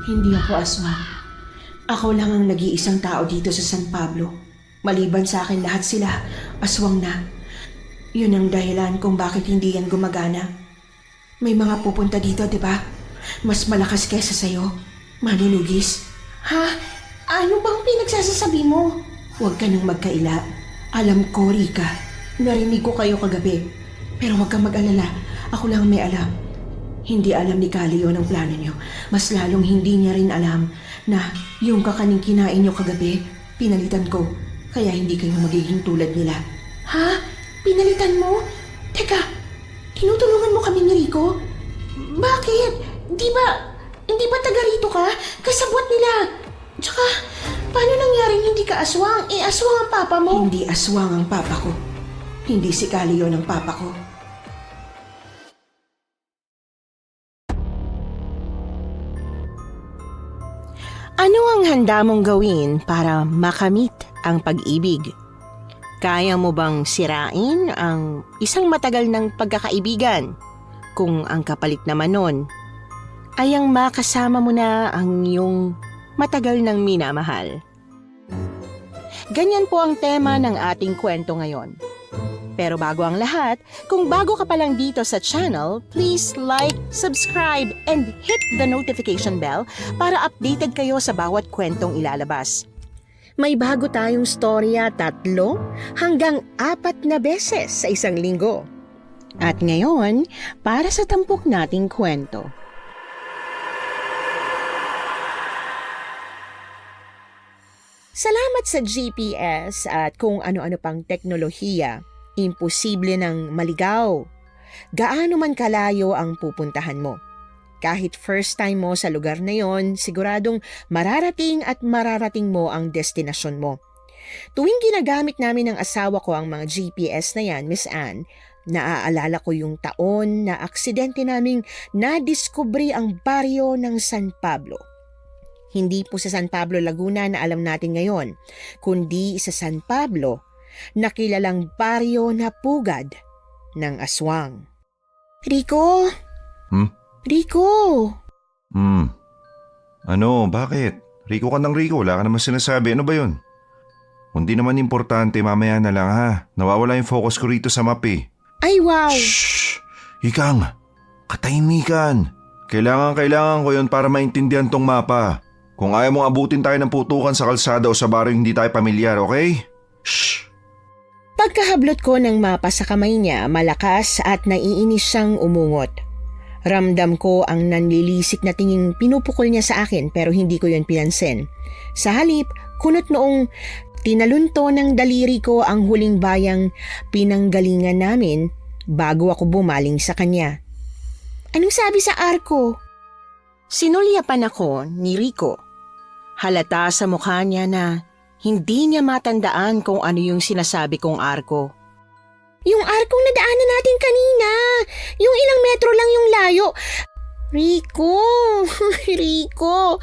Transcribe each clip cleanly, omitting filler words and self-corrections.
Hindi ako aswang. Ako lang ang nag-iisang tao dito sa San Pablo. Maliban sa akin lahat sila, aswang na. Yun ang dahilan kung bakit hindi yan gumagana. May mga pupunta dito, di ba? Mas malakas kesa sa'yo. Manunugis. Ha? Ano bang pinagsasasabi mo? Huwag ka nang magkaila. Alam ko, Rika. Narinig ko kayo kagabi. Pero huwag kang mag-alala. Ako lang may alam. Hindi alam ni Calio ang plano niyo. Mas lalong hindi niya rin alam na yung kakaning kinain niyo kagabi, pinalitan ko. Kaya hindi kayo magiging tulad nila. Ha? Pinalitan mo? Teka, tinutulungan mo kami ni Rico? Bakit? Hindi ba taga rito ka? Kasabwat nila. Tsaka, paano nangyaring hindi ka aswang? Aswang ang papa mo. Hindi aswang ang papa ko. Hindi si Calio ang papa ko. Ano ang handa mong gawin para makamit ang pag-ibig? Kaya mo bang sirain ang isang matagal ng pagkakaibigan kung ang kapalit naman nun ay ang makasama mo na ang iyong matagal ng minamahal? Ganyan po ang tema ng ating kwento ngayon. Pero bago ang lahat, kung bago ka pa lang dito sa channel, please like, subscribe, and hit the notification bell para updated kayo sa bawat kwentong ilalabas. May bago tayong storya 3 hanggang 4 na beses sa isang linggo. At ngayon, para sa tampok nating kwento. Salamat sa GPS at kung ano-ano pang teknolohiya, imposible nang maligaw. Gaano man kalayo ang pupuntahan mo. Kahit first time mo sa lugar na yon, siguradong mararating at mararating mo ang destinasyon mo. Tuwing ginagamit namin ng asawa ko ang mga GPS na yan, Miss Anne, naaalala ko yung taon na aksidente naming nadiskubre ang baryo ng San Pablo. Hindi po sa San Pablo, Laguna na alam natin ngayon, kundi sa San Pablo, na kilalang baryo na pugad ng aswang. Rico? Rico! Ano? Bakit? Rico ka ng Rico, wala ka naman sinasabi. Ano ba yun? Kung di naman importante, mamaya na lang ha. Nawawala yung focus ko rito sa map eh. Ay, wow! Shhh! Ikang! Katahimikan! Kailangan ko yun para maintindihan tong mapa. Kung ayaw mong abutin tayo ng putukan sa kalsada o sa baryo hindi tayo pamilyar, okay? Shhh! Pagkahablot ko ng mapa sa kamay niya, malakas at naiinis siyang umungot. Ramdam ko ang nanlilisik na tinging pinupukol niya sa akin pero hindi ko yun pinansin. Sa halip, kunot noong tinalunto ng daliri ko ang huling bayang pinanggalingan namin bago ako bumaling sa kanya. Anong sabi sa arko? Sinulyapan ako ni Rico. Halata sa mukha niya na hindi niya matandaan kung ano yung sinasabi kong arko. Yung arkong nadaanan natin kanina. Yung ilang metro lang yung layo. Rico, Rico.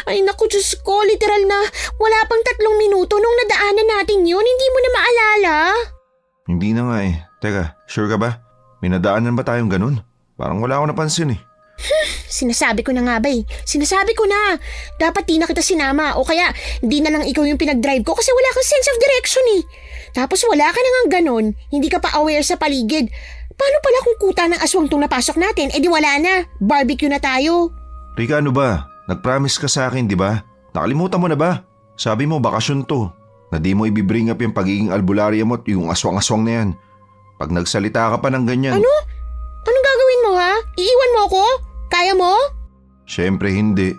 Ay naku, Diyos ko, literal na wala pang 3 minuto nung nadaanan natin yun. Hindi mo na maalala? Hindi na nga eh. Teka, sure ka ba? May nadaanan ba tayong ganun? Parang wala akong napansin eh. Sinasabi ko na nga ba eh. Sinasabi ko na. Dapat di na kita sinama o kaya di na lang ikaw yung pinag-drive ko kasi wala kang sense of direction eh. Tapos wala ka na nga ganon, hindi ka pa aware sa paligid. Paano pala kung kuta ng aswang tong napasok natin? Eh di wala na. Barbecue na tayo. Rika, ano ba? Nag-promise ka sa akin, di ba? Nakalimutan mo na ba? Sabi mo bakasyon to. Na di mo ibibring up yung pagiging albularya mo at yung aswang-aswang na yan. Pag nagsalita ka pa ng ganyan. Ano? Anong gagawin mo ha? Iiwan mo ako? Kaya mo? Siyempre hindi.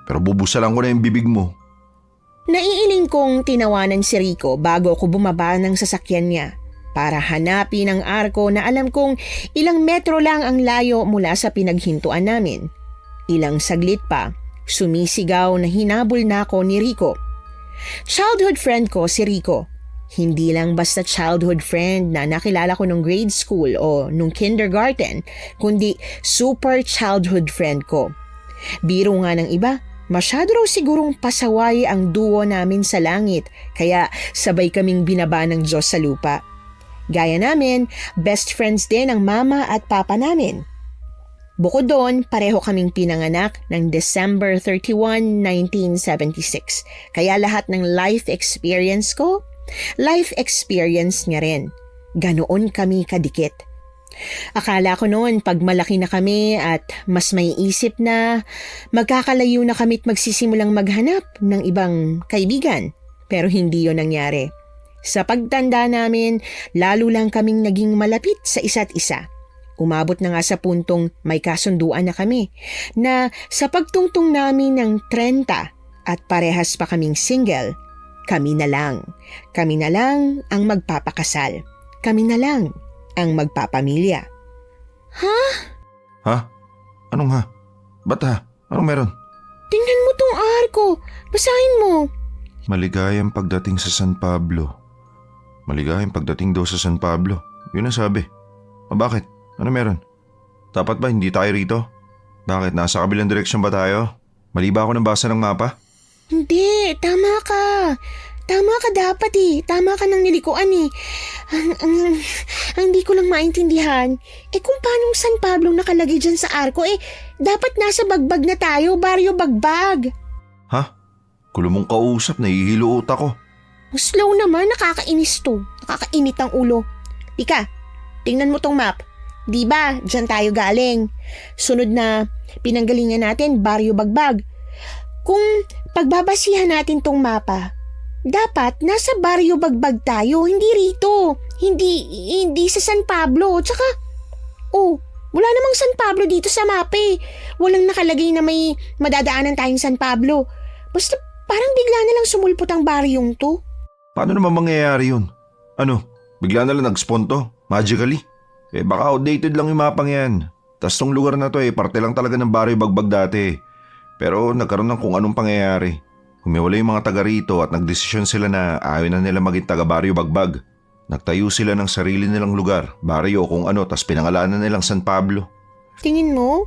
Pero bubusalan ko na yung bibig mo. Naiiling kong tinawanan si Rico bago ako bumaba ng sasakyan niya para hanapin ang arko na alam kong ilang metro lang ang layo mula sa pinaghintuan namin. Ilang saglit pa, sumisigaw na hinabol na ako ni Rico. Childhood friend ko si Rico. Hindi lang basta childhood friend na nakilala ko nung grade school o nung kindergarten, kundi super childhood friend ko. Biro nga ng iba, masyado raw sigurong pasaway ang duo namin sa langit, kaya sabay kaming binaba ng Diyos sa lupa. Gaya namin, best friends din ang mama at papa namin. Bukod doon, pareho kaming pinanganak ng December 31, 1976. Kaya lahat ng life experience ko, life experience niya rin. Ganoon kami kadikit. Akala ko noon pag malaki na kami at mas may isip na, magkakalayo na kami at magsisimulang maghanap ng ibang kaibigan. Pero hindi yon nangyari. Sa pagtanda namin, lalo lang kaming naging malapit sa isa't isa. Umabot na nga sa puntong may kasunduan na kami na sa pagtungtong namin ng 30 at parehas pa kaming single, kami na lang ang magpapakasal. Kami na lang ang magpapamilya. Ha? Anong ha? Ba't ha? Anong meron? Tingnan mo tong arko. Basahin mo. Maligayang pagdating sa San Pablo. Maligayang pagdating daw sa San Pablo. Yun ang sabi. Bakit? Ano meron? Dapat ba hindi tayo rito? Bakit? Nasa kabilang direksyon ba tayo? Mali ba ako ng basa ng mapa? Hindi, tama ka. Tama ka dapat eh. Tama ka ng nilikuan eh. Ang hindi ko lang maintindihan, kung paano San Pablo nakalagay dyan sa arko, dapat nasa Bagbag na tayo, Baryo Bagbag. Ha? Kulo mong kausap, nahihilo utak ko. Slow naman, nakakainis to. Nakakainit ang ulo. Ika, tingnan mo tong map. Diba, dyan tayo galing. Sunod na pinanggalingan natin, Baryo Bagbag. Kung pagbabasihan natin tong mapa, dapat nasa Baryo Bagbag tayo, hindi rito. Hindi sa San Pablo. Tsaka, wala namang San Pablo dito sa mapa eh. Walang nakalagay na may madadaanan tayong San Pablo. Basta parang bigla na lang sumulpot ang baryong to. Paano naman mangyayari yun? Ano? Bigla na lang nag-spawn to? Magically? Baka outdated lang yung mapang yan. Tas tong lugar na to parte lang talaga ng Baryo Bagbag dati. Pero nagkaroon ng kung anong pangyayari. Humiwala yung mga taga rito at nagdesisyon sila na ayaw na nila maging taga Baryo Bagbag. Nagtayo sila ng sarili nilang lugar, baryo kung ano, tas pinangalanan nilang San Pablo. Tingin mo?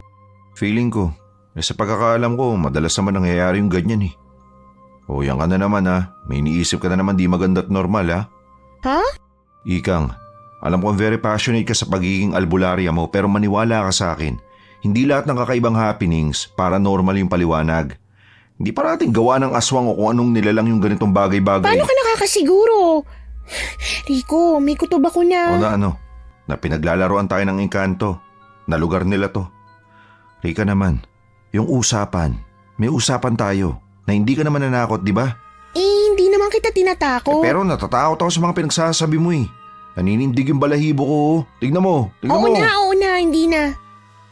Feeling ko, sa pagkakaalam ko, madalas naman nangyayari yung ganyan eh. Yan ka na naman ha, may iniisip ka na naman di maganda at normal ha. Ha? Ikang, alam kong very passionate ka sa pagiging albularya mo pero maniwala ka sa akin. Hindi lahat ng kakaibang happenings paranormal yung paliwanag. Hindi parating gawa ng aswang o kung anong nilalang yung ganitong bagay-bagay. Paano ka nakakasiguro? Rico, may kutob ako na. Na pinaglalaroan tayo ng engkanto. Na lugar nila to. Rika naman, yung usapan, may usapan tayo na hindi ka naman nanakot, di ba? Hindi naman kita tinatakot. Pero natatakot ako sa mga pinagsasabi mo eh. Naninindig yung balahibo ko. Tignan mo. Oo na, hindi na.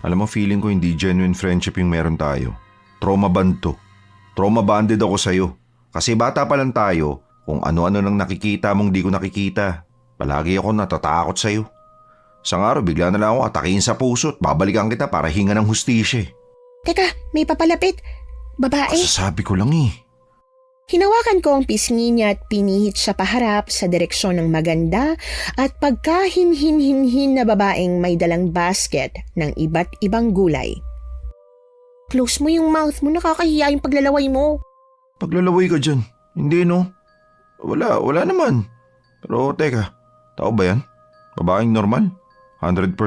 Alam mo, feeling ko hindi genuine friendship yung meron tayo. Trauma bond to. Trauma bonded ako sa'yo. Kasi bata pa lang tayo, kung ano-ano nang nakikita mong di ko nakikita. Palagi ako natatakot sa'yo. Isang araw, bigla na lang ako atakihin sa puso at babalikan kita para hinga ng hustisya. Teka, may papalapit. Babae. Sasabi ko lang eh. Hinawakan ko ang pisngi niya at pinihit sa paharap sa direksyon ng maganda at pagkahinhin-hinhin na babaeng may dalang basket ng iba't ibang gulay. Close mo yung mouth mo, nakakahiya yung paglalaway mo. Paglalaway ka dyan? Hindi no. Wala naman. Pero teka, tao ba yan? Babaeng normal? 100%?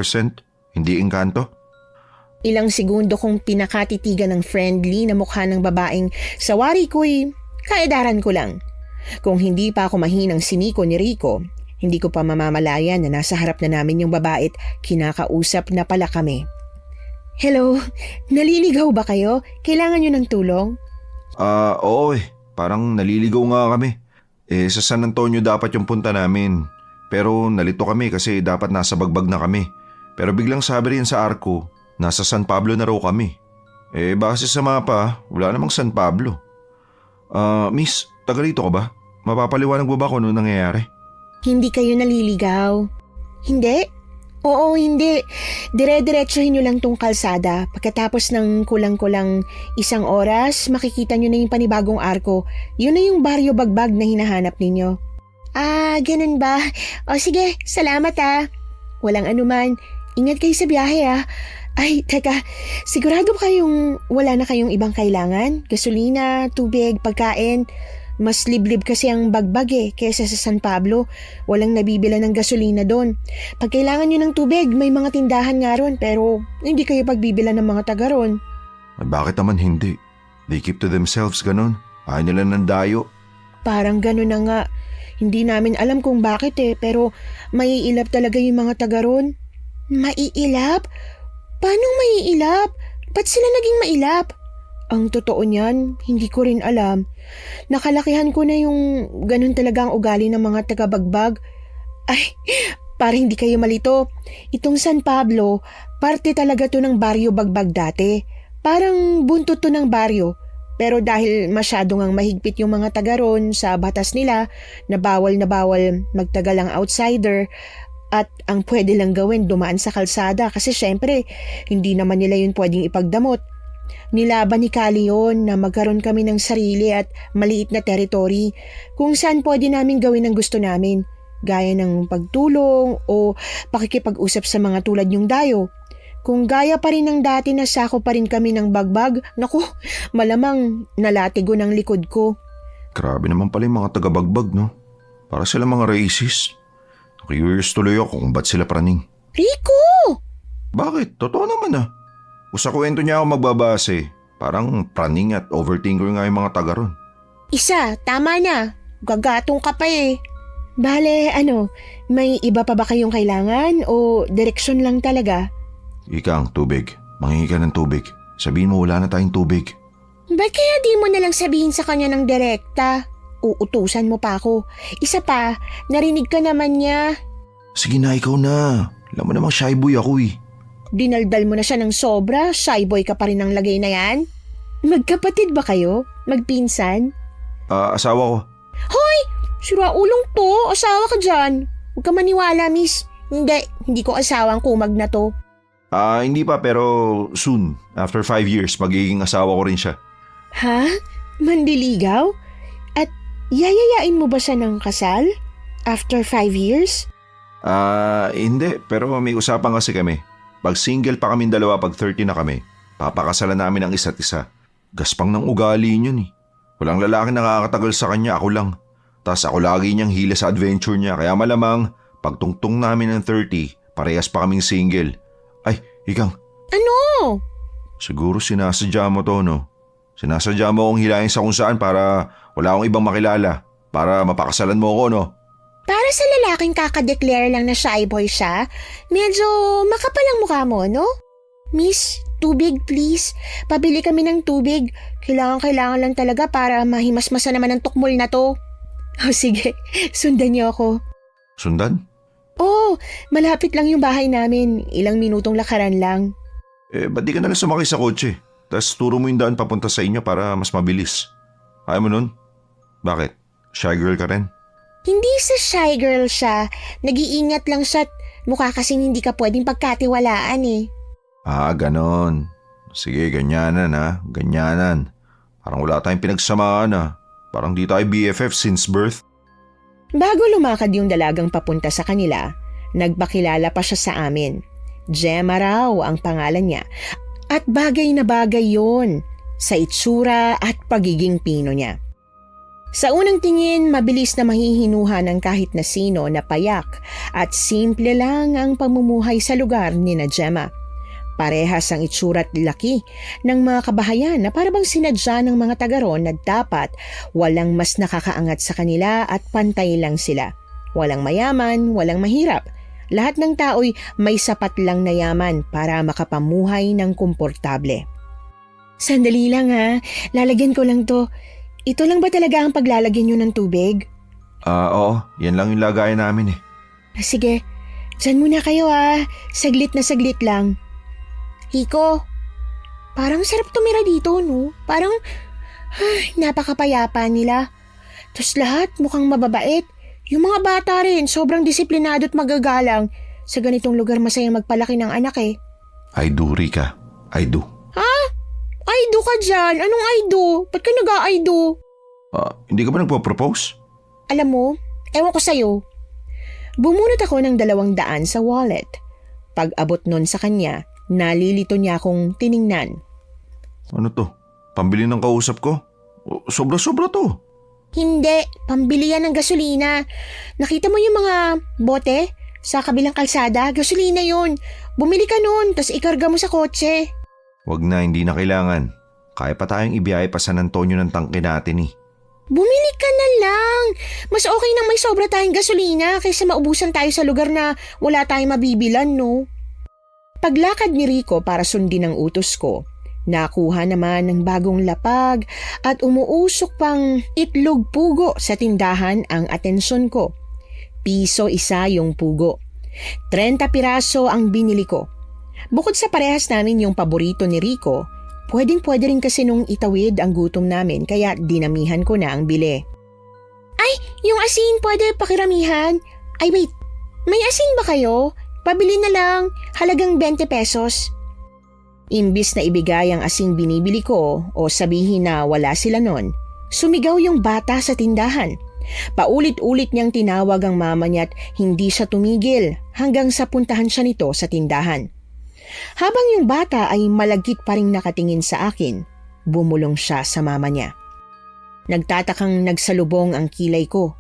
Hindi engkanto? Ilang segundo kong pinakatitigan ng friendly na mukha ng babaeng sawari ko'y kaedaran ko lang. Kung hindi pa ako mahinang siniko ni Rico, hindi ko pa mamamalayan na nasa harap na namin yung babae at kinakausap na pala kami. Hello, naliligaw ba kayo? Kailangan nyo ng tulong? Oo parang naliligaw nga kami. Sa San Antonio dapat yung punta namin. Pero nalito kami kasi dapat nasa Bagbag na kami. Pero biglang sabi rin sa arko, nasa San Pablo na raw kami. Base sa mapa, wala namang San Pablo. Miss, taga rito ka ba? Mapapaliwanag mo ba kung ano nangyayari? Hindi kayo naliligaw. Hindi? Oo, hindi. Dire-diretsuhin nyo lang tong kalsada. Pagkatapos ng kulang-kulang 1 oras, makikita nyo na yung panibagong arko. Yun na yung Baryo Bagbag na hinahanap ninyo. Ganun ba? O sige, salamat Walang anuman. Ingat kayo sa biyahe Ay, teka, sigurado ba kayong wala na kayong ibang kailangan? Gasolina, tubig, pagkain? Mas liblib kasi ang Bagbag kaysa sa San Pablo. Walang nabibila ng gasolina doon. Pag kailangan nyo ng tubig, may mga tindahan nga ron pero hindi kayo pagbibila ng mga taga ron. Ay, bakit naman hindi? They keep to themselves, ganun. Ayaw nila ng dayo. Parang gano'n na nga. Hindi namin alam kung bakit pero maiilap talaga yung mga taga ron. Maiilap? Paano maiilap? Ba't sila naging mailap? Ang totoo niyan, hindi ko rin alam. Nakalakihan ko na yung ganun talaga ang ugali ng mga taga-Bagbag. Ay, para hindi kayo malito. Itong San Pablo, parte talaga to ng baryo Bagbag dati. Parang buntot to ng baryo. Pero dahil masyado ngang mahigpit yung mga taga ron sa batas nila na bawal magtagal ang outsider at ang pwede lang gawin dumaan sa kalsada kasi syempre hindi naman nila yun pwedeng ipagdamot. Nilaban ni Kali yun na magkaroon kami ng sarili at maliit na territory kung saan pwede namin gawin ang gusto namin, gaya ng pagtulong o pakikipag-usap sa mga tulad yung dayo. Kung gaya pa rin ng dati na sako pa rin kami ng Bagbag, naku, malamang nalatigo ng likod ko. Grabe naman pala yung mga taga-Bagbag, no? Para sila mga racist. Curious tuloy ako kung ba't sila praning. Rico! Bakit? Totoo naman ah. Kung sa kwento niya ako magbabase, parang praning at overthinker nga yung mga taga ron. Isa, tama na. Gagatong ka pa Bale, may iba pa ba kayong kailangan o direksyon lang talaga? Ikang, tubig. Manghingi ka ng tubig. Sabihin mo wala na tayong tubig. Ba't kaya di mo nalang sabihin sa kanya ng direkta? Uutusan mo pa ako. Isa pa, narinig ka naman niya. Sige na, ikaw na. Alam mo namang shy boy ako Dinaldal mo na siya ng sobra, shy boy ka pa rin ang lagay na yan. Magkapatid ba kayo? Magpinsan? Asawa ko. Hoy! Sura ulong to, asawa ka dyan. Huwag ka maniwala, miss. Hindi ko asawa ang kumag na to. Hindi pa pero soon. After 5 years, magiging asawa ko rin siya. Ha? Mandiligaw? At yayayain mo ba siya ng kasal? After 5 years? Hindi. Pero may usapan kasi kami. Pag single pa kaming dalawa, pag 30 na kami, papakasalan namin ang isa't isa. Gaspang ng ugali niyan Walang lalaki nakakatagal sa kanya, ako lang. Tas ako lagi niyang hila sa adventure niya, kaya malamang pagtungtong namin ng 30, parehas pa kaming single. Ay, Ikang. Ano? Siguro sinasadya mo to, no? Sinasadya mo akong hilahin sa kung saan para wala akong ibang makilala. Para mapakasalan mo ako, no? Para sa lalaking kakadeclare lang na shy boy siya, medyo makapal ang mukha mo, no? Miss, tubig please. Pabili kami ng tubig. Kailangan lang talaga para mahimasmasa naman ang tukmol na to. Oh, sige, sundan niyo ako. Sundan? Oh, malapit lang yung bahay namin. Ilang minutong lakaran lang. Ba't di ka nalang sumakay sa kotse? Tapos turo mo yung daan papunta sa inyo para mas mabilis. Ayaw mo nun? Bakit? Shy girl ka rin? Hindi sa shy girl siya. Nag-iingat lang siya at mukha kasing hindi ka pwedeng pagkatiwalaan Ganon. Sige, ganyanan Ganyanan. Parang wala tayong pinagsamaan Parang di tayo BFF since birth. Bago lumakad yung dalagang papunta sa kanila, nagpakilala pa siya sa amin. Gemma raw ang pangalan niya. At bagay na bagay yon sa itsura at pagiging pino niya. Sa unang tingin, mabilis na mahihinuha ng kahit na sino na payak at simple lang ang pamumuhay sa lugar ni na Gemma. Parehas ang itsura at laki ng mga kabahayan na parabang sinadya ng mga taga ron na dapat walang mas nakakaangat sa kanila at pantay lang sila. Walang mayaman, walang mahirap. Lahat ng tao'y may sapat lang na yaman para makapamuhay ng komportable. Sandali lang lalagyan ko lang to. Ito lang ba talaga ang paglalagyan nyo ng tubig? Oo, yan lang yung lagayan namin Sige, dyan muna kayo Saglit na saglit lang. Hiko, parang sarap tumira dito, no? Parang, napakapayapa nila. Tapos lahat mukhang mababait. Yung mga bata rin, sobrang disiplinado at magagalang. Sa ganitong lugar masayang magpalaki ng anak I do, Rika. I do. Ha? I do ka dyan? Anong I do? Ba't ka nag-I do? Hindi ka ba nagpo-propose? Alam mo, ewan ko sa'yo. Bumunot ako ng 200 sa wallet. Pag-abot nun sa kanya, nalilito niya akong tiningnan. Ano to? Pambili ng kausap ko? Sobra-sobra to. Hindi, pambili yan ng gasolina. Nakita mo yung mga bote sa kabilang kalsada? Gasolina yun. Bumili ka nun, tas ikarga mo sa kotse. Wag na, hindi na kailangan. Kaya pa tayong ibiyahe pa San Antonio ng tangke natin eh. Bumili ka na lang. Mas okay nang may sobra tayong gasolina kaysa maubusan tayo sa lugar na wala tayong mabibilan, no? Paglakad ni Rico para sundin ang utos ko, nakuha naman ng bagong lapag at umuusok pang itlog pugo sa tindahan ang atensyon ko. Piso isa yung pugo. 30 piraso ang binili ko. Bukod sa parehas namin yung paborito ni Rico, pwedeng-pwede rin kasi nung itawid ang gutom namin kaya dinamihan ko na ang bili. Ay, yung asin pwede pakiramihan. Ay wait, may asin ba kayo? Pabili na lang, halagang 20 pesos. Imbis na ibigay ang asing binibili ko o sabihin na wala sila nun, sumigaw yung bata sa tindahan. Paulit-ulit niyang tinawag ang mama niya at hindi siya tumigil hanggang sa puntahan siya nito sa tindahan. Habang yung bata ay malagkit pa rin nakatingin sa akin, bumulong siya sa mama niya. Nagtatakang nagsalubong ang kilay ko.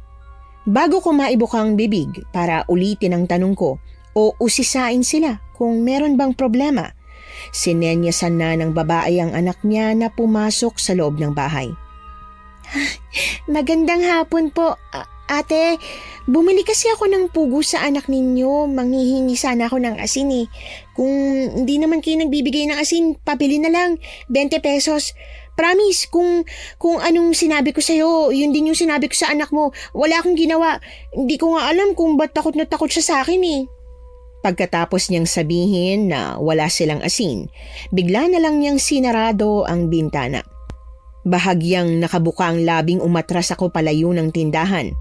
Bago ko maibukang bibig para ulitin ang tanong ko o usisain sila kung meron bang problema, sinenyasan na ng babae ang anak niya na pumasok sa loob ng bahay. Magandang hapon po, ate. Bumili kasi ako ng pugo sa anak ninyo. Manghihingi sana ako ng asin eh. Kung hindi naman kayo nagbibigay ng asin, pabili na lang. 20 pesos. Promise, kung anong sinabi ko sa'yo, yun din yung sinabi ko sa anak mo. Wala akong ginawa. Hindi ko nga alam kung ba't takot na takot siya sa akin eh. Pagkatapos niyang sabihin na wala silang asin, bigla na lang niyang sinarado ang bintana. Bahagyang nakabuka ang labing umatras ako palayo ng tindahan.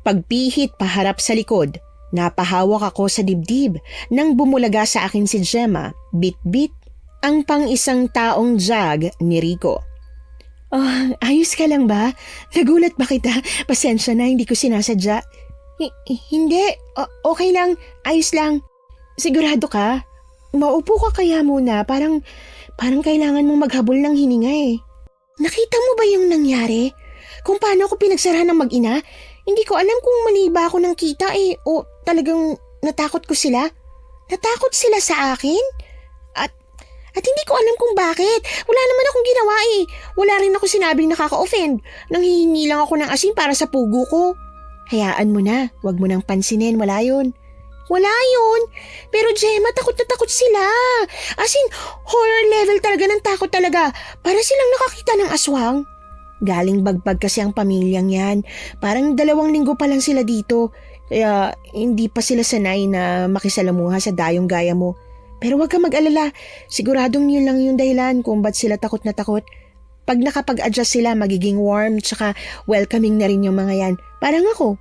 Pagpihit paharap sa likod, napahawak ako sa dibdib nang bumulaga sa akin si Gemma, bit-bit ang pang-isang taong jug ni Rico. Oh, ayos ka lang ba? Nagulat ba kita? Pasensya na, hindi ko sinasadya. Hindi, okay lang, ayos lang. Sigurado ka? Maupo ka kaya muna, parang kailangan mong maghabol ng hininga eh. Nakita mo ba yung nangyari? Kung paano ako pinagsarahan ng mag-ina? Hindi ko alam kung mali ba ako ng kita eh o talagang natakot ko sila. Natakot sila sa akin? At hindi ko alam kung bakit. Wala naman akong ginawa eh. Wala rin ako sinabing nakaka-offend. Nanghihingi lang ako ng asin para sa pugo ko. Hayaan mo na. Huwag mo nang pansinin. Wala yun. Wala yun. Pero Gemma, takot na takot sila. As in, horror level talaga ng takot talaga. Para silang nakakita ng aswang. Galing bagbag kasi ang pamilyang yan. Parang 2 linggo pa lang sila dito. Kaya hindi pa sila sanay na makisalamuha sa dayong gaya mo. Pero huwag ka mag-alala. Siguradong yun lang yung dahilan kung ba't sila takot na takot. Pag nakapag-adjust sila, magiging warm tsaka welcoming na rin yung mga yan. Parang ako.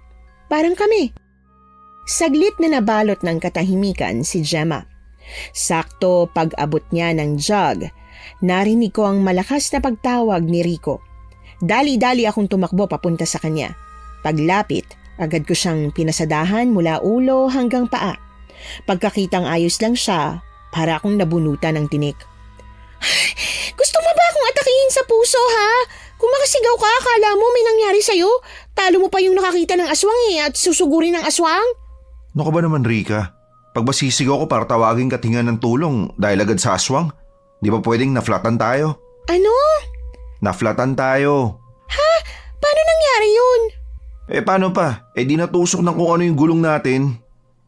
Parang kami. Saglit na nabalot ng katahimikan si Gemma. Sakto pag-abot niya ng jug, narinig ko ang malakas na pagtawag ni Rico. Dali-dali akong tumakbo papunta sa kanya. Paglapit, agad ko siyang pinasadahan mula ulo hanggang paa. Pagkakitang ayos lang siya, para akong nabunutan ng tinik. Gusto mo ba akong atakihin sa puso ha? Kung makasigaw ka, akala mo may nangyari sa'yo? Talo mo pa yung nakakita ng aswang at susugurin ng aswang? Ano ka ba naman, Rika? Pag basisigaw ko para tawagin ka tinga ng tulong dahil agad sa aswang, di ba pwedeng naflatan tayo? Ano? Naflatan tayo. Ha? Paano nangyari yun? Paano pa? Di natusok ng kung ano yung gulong natin.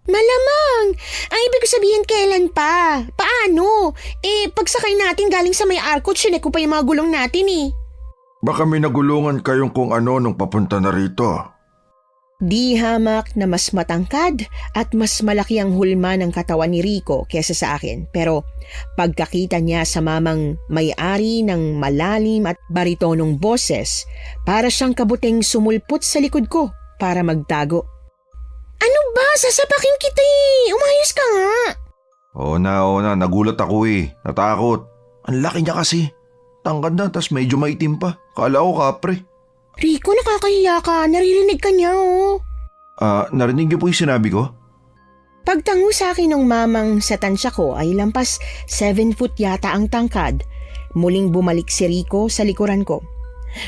Malamang. Ang ibig ko sabihin kailan pa? Paano? Pagsakay natin galing sa may arko, chinek ko pa yung mga gulong natin eh. Baka may nagulungan kayong kung ano nung papunta na rito. Di hamak na mas matangkad at mas malaki ang hulma ng katawan ni Rico kesa sa akin. Pero pagkakita niya sa mamang may-ari ng malalim at baritonong boses, para siyang kabuting sumulpot sa likod ko para magtago. Ano ba? Sasapakin kita eh! Umayos ka nga! Oo na, nagulat ako eh. Natakot. Ang laki niya kasi. Tangkad na, tas medyo maitim pa. Kala ko kapre. Rico, nakakahiya ka. Naririnig ka niya oh. Narinig niyo po yung sinabi ko? Pagtango sa akin ng mamang sa tansya ko ay lampas 7 foot yata ang tangkad. Muling bumalik si Rico sa likuran ko.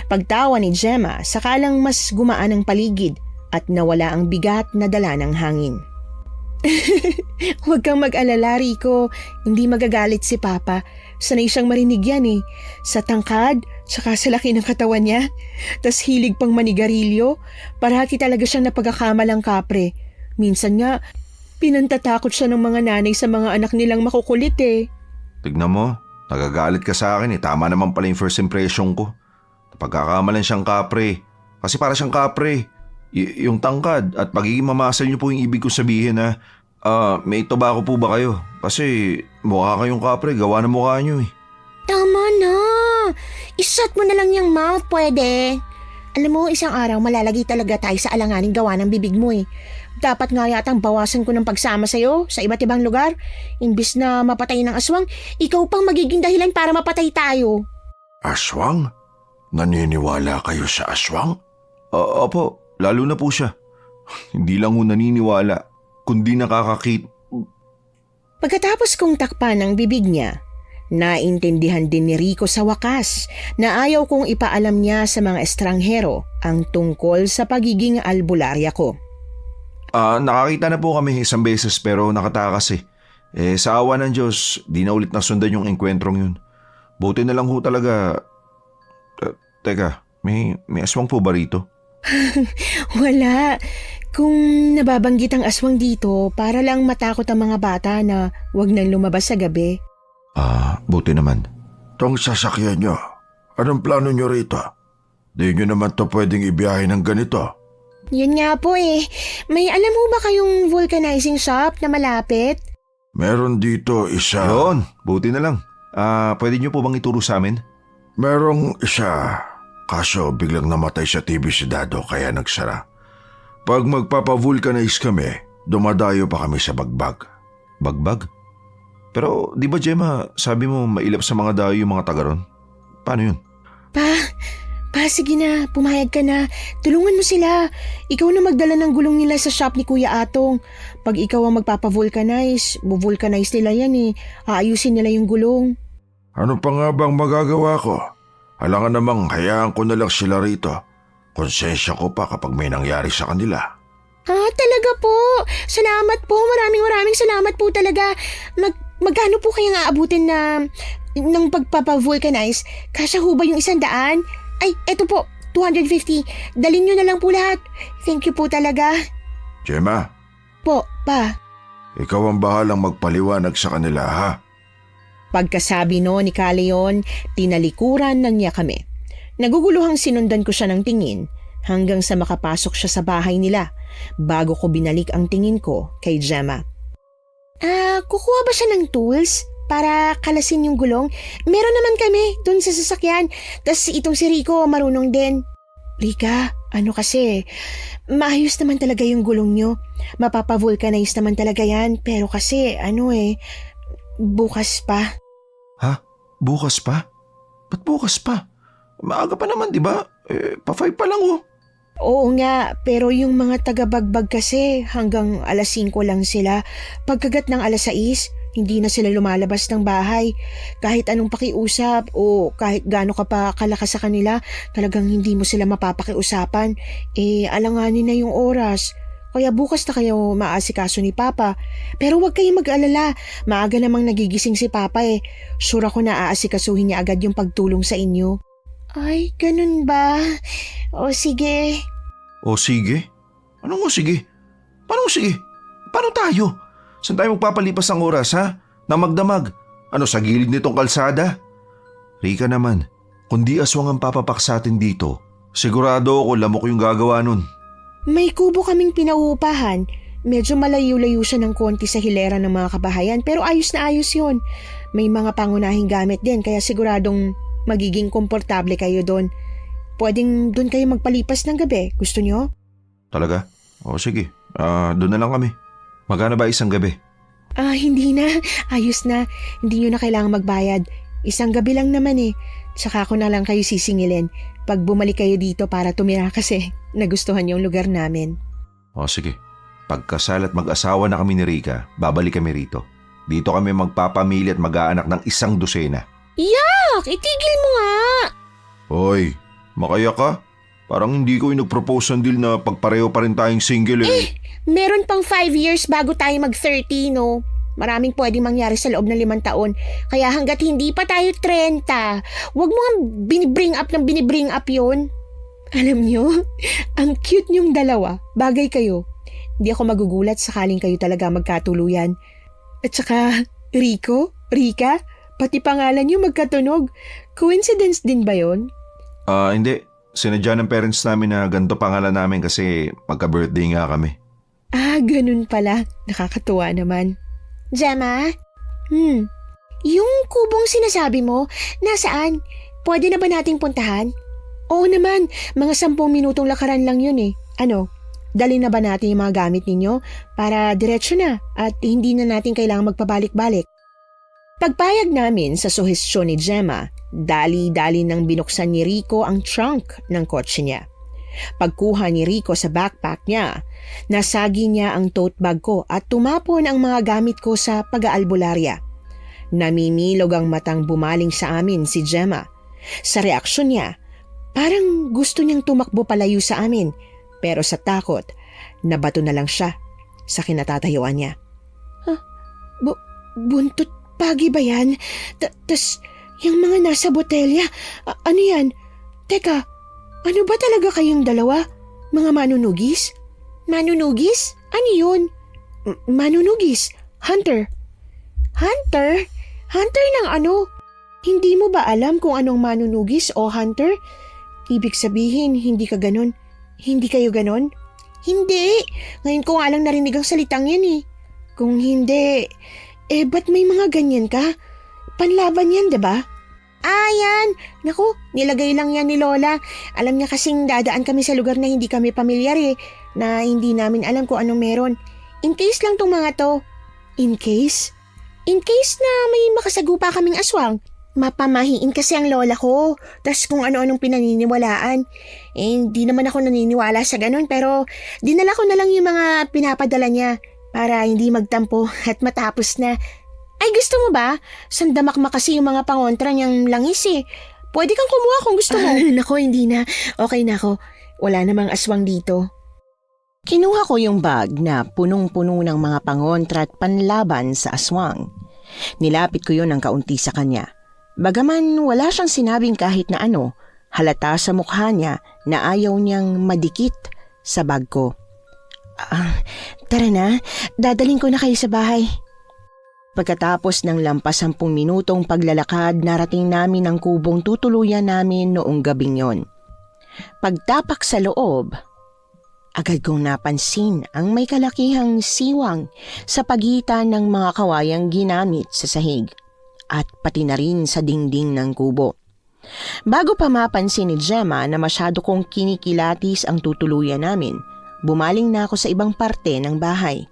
Pagtawa ni Gemma, sakalang mas gumaan ang paligid at nawala ang bigat na dala ng hangin. Huwag kang mag-alala, Rico. Hindi magagalit si Papa. Sanay siyang marinig yan eh. Sa tangkad, tsaka sa laki ng katawan niya. Tas hilig pang manigarilyo. Parati talaga siyang napagkakamalang kapre. Minsan nga, pinantatakot siya ng mga nanay sa mga anak nilang makukulit eh. Tignan mo, nagagalit ka sa akin eh. Tama naman pala yung first impression ko. Pagkakamalan siyang kapre. Kasi para siyang kapre. Yung tangkad at pagiging mamasal niyo po yung ibig ko sabihin na may tobacco po ba kayo? Kasi mukha kayong kapre, gawa ng mukha niyo eh. Tama na. Isat mo na lang yung mouth, pwede. Alam mo, isang araw malalagay talaga tayo sa alanganing gawa ng bibig mo eh. Dapat nga yatang bawasan ko ng pagsama sa'yo sa iba't ibang lugar. Imbis na mapatay ng aswang, ikaw pang magiging dahilan para mapatay tayo. Aswang? Naniniwala kayo sa aswang? Opo, lalo na po siya. Hindi lang ho naniniwala, kundi nakakakit. Pagkatapos kong takpan ang bibig niya, naintindihan din ni Rico sa wakas na ayaw kong ipaalam niya sa mga estranghero ang tungkol sa pagiging albularya ko. Nakakita na po kami isang beses pero nakatakas eh. Sa awa ng Diyos, di na ulit nasundan yung engkwentrong yun. Buti na lang ho talaga. Teka, may aswang po ba rito? Wala. Kung nababanggit ang aswang dito, para lang matakot ang mga bata na wag nang lumabas sa gabi. Buti naman. Tong sasakyan nyo, anong plano nyo rito? Di nyo naman to pwedeng ibiyahe ng ganito. Yun nga po eh. May alam mo ba kayong vulcanizing shop na malapit? Meron dito isa. Yun, buti na lang. Pwede niyo po bang ituro sa amin? Merong isa. Kaso biglang namatay sa TV si Dado kaya nagsara. Pag magpapavulcanize kami, dumadayo pa kami sa bagbag. Bagbag? Pero di ba Gemma, sabi mo mailap sa mga dayo yung mga taga ron? Paano yun? Pa, sige na. Pumayag ka na. Tulungan mo sila. Ikaw na magdala ng gulong nila sa shop ni Kuya Atong. Pag ikaw ang magpapavulcanize, buvulcanize nila yan eh. Aayusin nila yung gulong. Ano pa nga bang magagawa ko? Alangan namang hayaan ko na lang sila rito. Konsensya ko pa kapag may nangyari sa kanila. Talaga po. Salamat po. Maraming salamat po talaga. Magkano po kayang aabutin na ng pagpapavulcanize? Kasya ho ba yung 100? Ay, eto po. 250. Dalhin nyo na lang po lahat. Thank you po talaga. Gemma, Po, pa. ikaw ang bahalang magpaliwanag sa kanila, ha? Pagkasabi no ni Caleon, tinalikuran na niya kami. Naguguluhang sinundan ko siya ng tingin hanggang sa makapasok siya sa bahay nila bago ko binalik ang tingin ko kay Gemma. Kukuha ba siya ng tools para kalasin yung gulong? Meron naman kami dun sa sasakyan. Tas itong si Rico marunong din. Rika, ano kasi, maayos naman talaga yung gulong nyo. Mapapavulcanize naman talaga yan. Pero kasi, bukas pa. Ha? Bukas pa? Ba't bukas pa? Maaga pa naman, di ba? Pa-5 pa lang oh. Oo nga, pero yung mga taga-bagbag kasi hanggang alas 5 lang sila. Pagkagat ng alas 6, hindi na sila lumalabas ng bahay. Kahit anong pakiusap o kahit gaano ka pa kalakas sa kanila, talagang hindi mo sila mapapakiusapan. Alanganin na yung oras. Kaya bukas na kayo maaasikaso ni Papa. Pero huwag kayong mag-alala. Maaga namang nagigising si Papa eh. Sure ako na aasikasuhin niya agad yung pagtulong sa inyo. Ay, ganun ba? O sige. O sige? Anong o sige? Paano sige? Paano tayo? Saan tayo magpapalipas ng oras ha? Na magdamag? Ano sa gilid nitong kalsada? Rika naman, kundi aswang ang papapak sa atin dito, sigurado ako lamok yung gagawa nun. May kubo kaming pinauupahan. Medyo malayo-layo siya ng konti sa hilera ng mga kabahayan pero ayos na ayos yun. May mga pangunahing gamit din kaya siguradong magiging komportable kayo doon. Pwedeng doon kayo magpalipas ng gabi. Gusto nyo? Talaga? O sige, doon na lang kami. Magkano ba isang gabi? Hindi na. Ayos na. Hindi nyo na kailangan magbayad. Isang gabi lang naman eh. Tsaka ako na lang kayo sisingilin pag bumalik kayo dito para tumira kasi nagustuhan yung lugar namin. O sige, pagkasal at mag-asawa na kami ni Rika, babalik kami rito. Dito kami magpapamilya at mag-aanak ng 100. Yak! Itigil mo nga! Hoy, Makaya ka? Parang hindi ko yung nag-propose ng deal na pagpareho pa rin tayong single eh. Meron pang 5 years bago tayo mag-30, no? Maraming pwedeng mangyari sa loob ng 5 taon. Kaya hanggat hindi pa tayo 30, wag mo nga binibring up yun. Alam nyo, ang cute niyong dalawa. Bagay kayo. Hindi ako magugulat sakaling kayo talaga magkatuluyan. At saka, Rika, pati pangalan niyo magkatunog. Coincidence din ba yon? Hindi. Sinadya ng parents namin na ganito pangalan namin kasi magka-birthday nga kami. Ganun pala. Nakakatuwa naman. Gemma? Yung kubong sinasabi mo, nasaan? Pwede na ba nating puntahan? Oo naman, mga 10 minutong lakaran lang yun eh. Ano, dali na ba natin yung mga gamit ninyo para diretsyo na at hindi na natin kailangang magpabalik-balik? Pagpayag namin sa suhestyon ni Gemma, dali-dali nang binuksan ni Rico ang trunk ng kotse niya. Pagkuha ni Rico sa backpack niya, nasagi niya ang tote bag ko at tumapon ang mga gamit ko sa pag-aalbularya. Namimilog ang matang bumaling sa amin si Gemma. Sa reaksyon niya, parang gusto niyang tumakbo palayo sa amin, pero sa takot, nabato na lang siya sa kinatatayuan niya. Buntot pagi ba yan? Tas yung mga nasa botelya, ano yan? Teka, ano ba talaga kayong dalawa? Mga manunugis? Manunugis? Ano yun? Manunugis? Hunter? Hunter? Hunter ng ano? Hindi mo ba alam kung anong manunugis o hunter? Ibig sabihin, hindi ka ganon. Hindi kayo ganon? Hindi! Ngayon ko nga lang narinig ang salitang yan eh. Kung hindi, ba't may mga ganyan ka? Panlaban yan, diba? Yan! Naku, nilagay lang yan ni Lola. Alam niya kasing dadaan kami sa lugar na hindi kami pamilyar eh, na hindi namin alam kung anong meron. In case lang tong mga to. In case? In case na may makasagupa kaming aswang. Mapamahiin kasi ang lola ko. Tas kung ano-anong pinaniniwalaan. Hindi naman ako naniniwala sa ganun pero dinala ko na lang yung mga pinapadala niya para hindi magtampo at matapos na. Ay gusto mo ba? Sandamakmak kasi yung mga pangontra niyang langis eh. Pwede kang kumuha kung gusto mo. Nako, hindi na. Okay na ako. Wala namang aswang dito. Kinuha ko yung bag na punong-puno ng mga pangontra at panlaban sa aswang. Nilapit ko yun ng kaunti sa kanya. Bagaman wala siyang sinabing kahit na ano, halata sa mukha niya na ayaw niyang madikit sa bag ko. Tara na, dadaling ko na kayo sa bahay. Pagkatapos ng lampas 10 minutong paglalakad, narating namin ang kubong tutuluyan namin noong gabing yon. Pagtapak sa loob, agad kong napansin ang may kalakihang siwang sa pagitan ng mga kawayang ginamit sa sahig at pati na rin sa dingding ng kubo. Bago pa mapansin ni Gemma na masyado kong kinikilatis ang tutuluyan namin, bumaling na ako sa ibang parte ng bahay.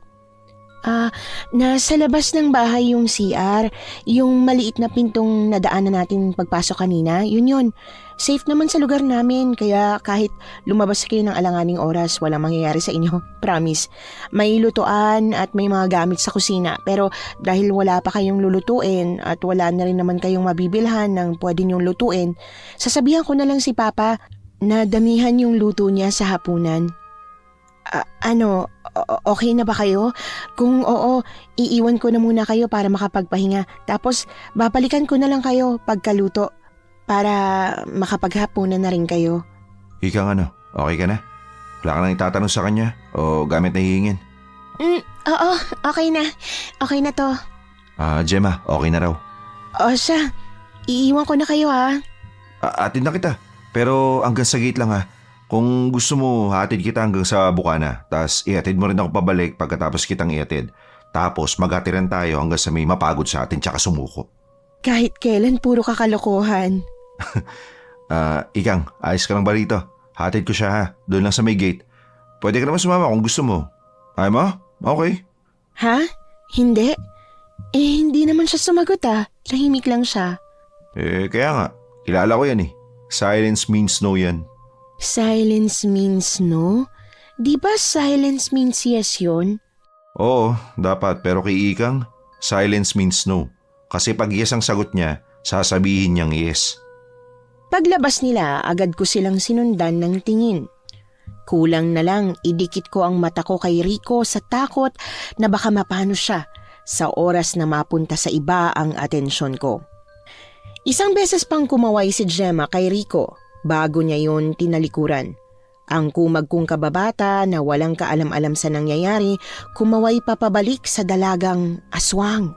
Nasa labas ng bahay yung CR, yung maliit na pintong nadaanan natin pagpasok kanina, yun. Safe naman sa lugar namin, kaya kahit lumabas kayo ng alanganing oras, walang mangyayari sa inyo, promise. May lutuan at may mga gamit sa kusina, pero dahil wala pa kayong lulutuin at wala na rin naman kayong mabibilhan ng pwede niyong lutuin, sasabihan ko na lang si Papa na damihan yung luto niya sa hapunan. Okay na ba kayo? Kung oo, iiwan ko na muna kayo para makapagpahinga. Tapos, babalikan ko na lang kayo pagkaluto para makapaghapunan na rin kayo. Ika nga okay ka na? Wala ka nang itatanong sa kanya o gamit na hihingin? Oo, okay na. Okay na to. Gemma, okay na raw. O siya, iiwan ko na kayo ha. Atid na kita, pero hanggang sa gate lang ha. Kung gusto mo, hatid kita hanggang sa bukana. Tapos ihatid mo rin ako pabalik pagkatapos kitang ihatid. Tapos maghatiran tayo hanggang sa may mapagod sa atin tsaka sumuko. Kahit kailan puro kakalokohan. Ikang, ayos ka lang ba rito? Hatid ko siya ha, doon lang sa may gate. Pwede ka naman sumama kung gusto mo. Ay mo? Okay. Ha? Hindi? Hindi naman siya sumagot Tahimik lang siya. Kaya nga, kilala ko yan eh. Silence means no yan. Silence means no? Di ba silence means yes yun? Oo, dapat. Pero kay Ikang, silence means no. Kasi pag yes ang sagot niya, sasabihin niyang yes. Paglabas nila, agad ko silang sinundan ng tingin. Kulang na lang idikit ko ang mata ko kay Rico sa takot na baka mapano siya sa oras na mapunta sa iba ang atensyon ko. Isang beses pang kumaway si Gemma kay Rico bago niya yun tinalikuran. Ang kumag kong kababata na walang kaalam-alam sa nangyayari, kumaway papabalik sa dalagang aswang.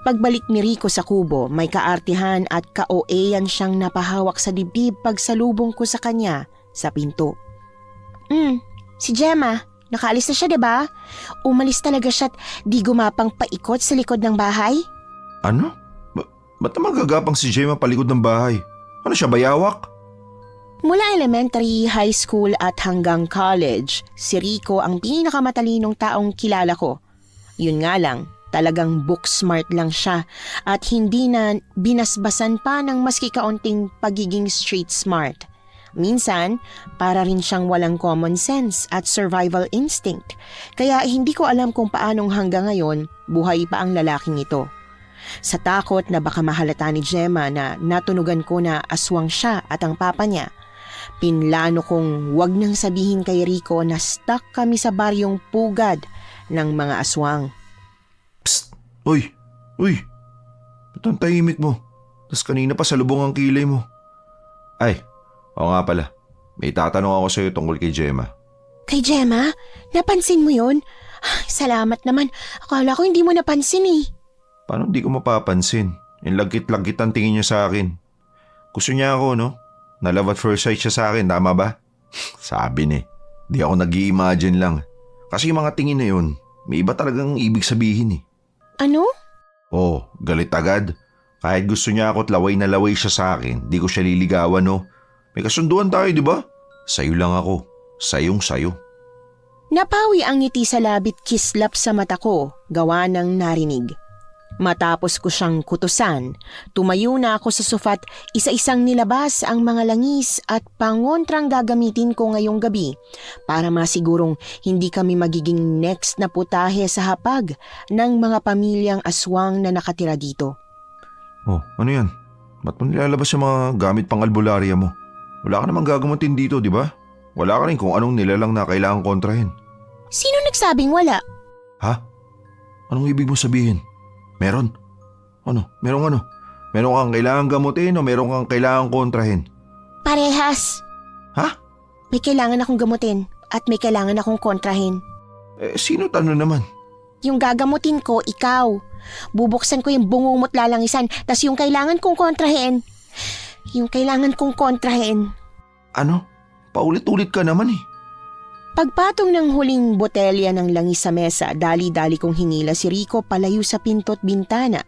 Pagbalik ni Rico sa kubo, may kaartihan at ka-OA-yan siyang napahawak sa dibdib pagsalubong ko sa kanya sa pinto. Si Gemma, nakaalis na siya, 'di ba? Umalis talaga siya at di gumapang paikot sa likod ng bahay. Ano? Ba't naman gagapang si Gemma palikod ng bahay? Ano siya, bayawak? Mula elementary, high school at hanggang college, si Rico ang pinakamatalinong taong kilala ko. Yun nga lang, talagang book smart lang siya at hindi na binasbasan pa ng maski kaunting pagiging street smart. Minsan, para rin siyang walang common sense at survival instinct. Kaya hindi ko alam kung paanong hanggang ngayon buhay pa ang lalaking ito. Sa takot na baka mahalata ni Gemma na natunugan ko na aswang siya at ang papa niya, pinlano kong wag nang sabihin kay Rico na stuck kami sa baryong pugad ng mga aswang. Psst! Uy! Ba't ang tahimik mo? Tas kanina pa salubong ang kilay mo. Ay, oo nga pala. May tatanong ako sa'yo tungkol kay Gemma. Kay Gemma? Napansin mo yun? Ay, salamat naman. Akala ko hindi mo napansin eh. Paano di ko mapapansin? Yung lagkit-lagkit ang tingin niya sa akin. Gusto niya ako, no? Na love at first sight siya sa akin, tama ba? Sabi ni. Di ako nag-i-imagine lang. Kasi yung mga tingin na yun, may iba talagang ibig sabihin eh. Ano? Oh, galit agad. Kahit gusto niya ako at laway na laway siya sa akin, di ko siya liligawan, no? May kasunduan tayo, di ba? Sa'yo lang ako. Sayong sayo. Napawi ang ngiti sa labit kislap sa mata ko, gawa ng narinig. Matapos ko siyang kutusan, tumayo na ako sa sofa't isa-isang nilabas ang mga langis at pangontrang gagamitin ko ngayong gabi para masigurong hindi kami magiging next na putahe sa hapag ng mga pamilyang aswang na nakatira dito. Oh, ano yan? Ba't mo nilalabas yung mga gamit pang albularya mo? Wala ka namang gagamutin dito, di ba? Wala ka rin kung anong nilalang na kailangang kontrahin. Sino nagsabing wala? Ha? Anong ibig mo sabihin? Meron? Ano? Merong ano? Meron kang kailangang gamutin o meron kang kailangang kontrahin? Parehas. Ha? May kailangan akong gamutin at may kailangan akong kontrahin. Sino tano naman? Yung gagamutin ko, ikaw. Bubuksan ko yung bungungot lalangisan, tas yung kailangan kong kontrahin. Ano? Paulit-ulit ka naman eh. Pagpatong ng huling botelya ng langis sa mesa, dali-dali kong hinila si Rico palayo sa pinto't bintana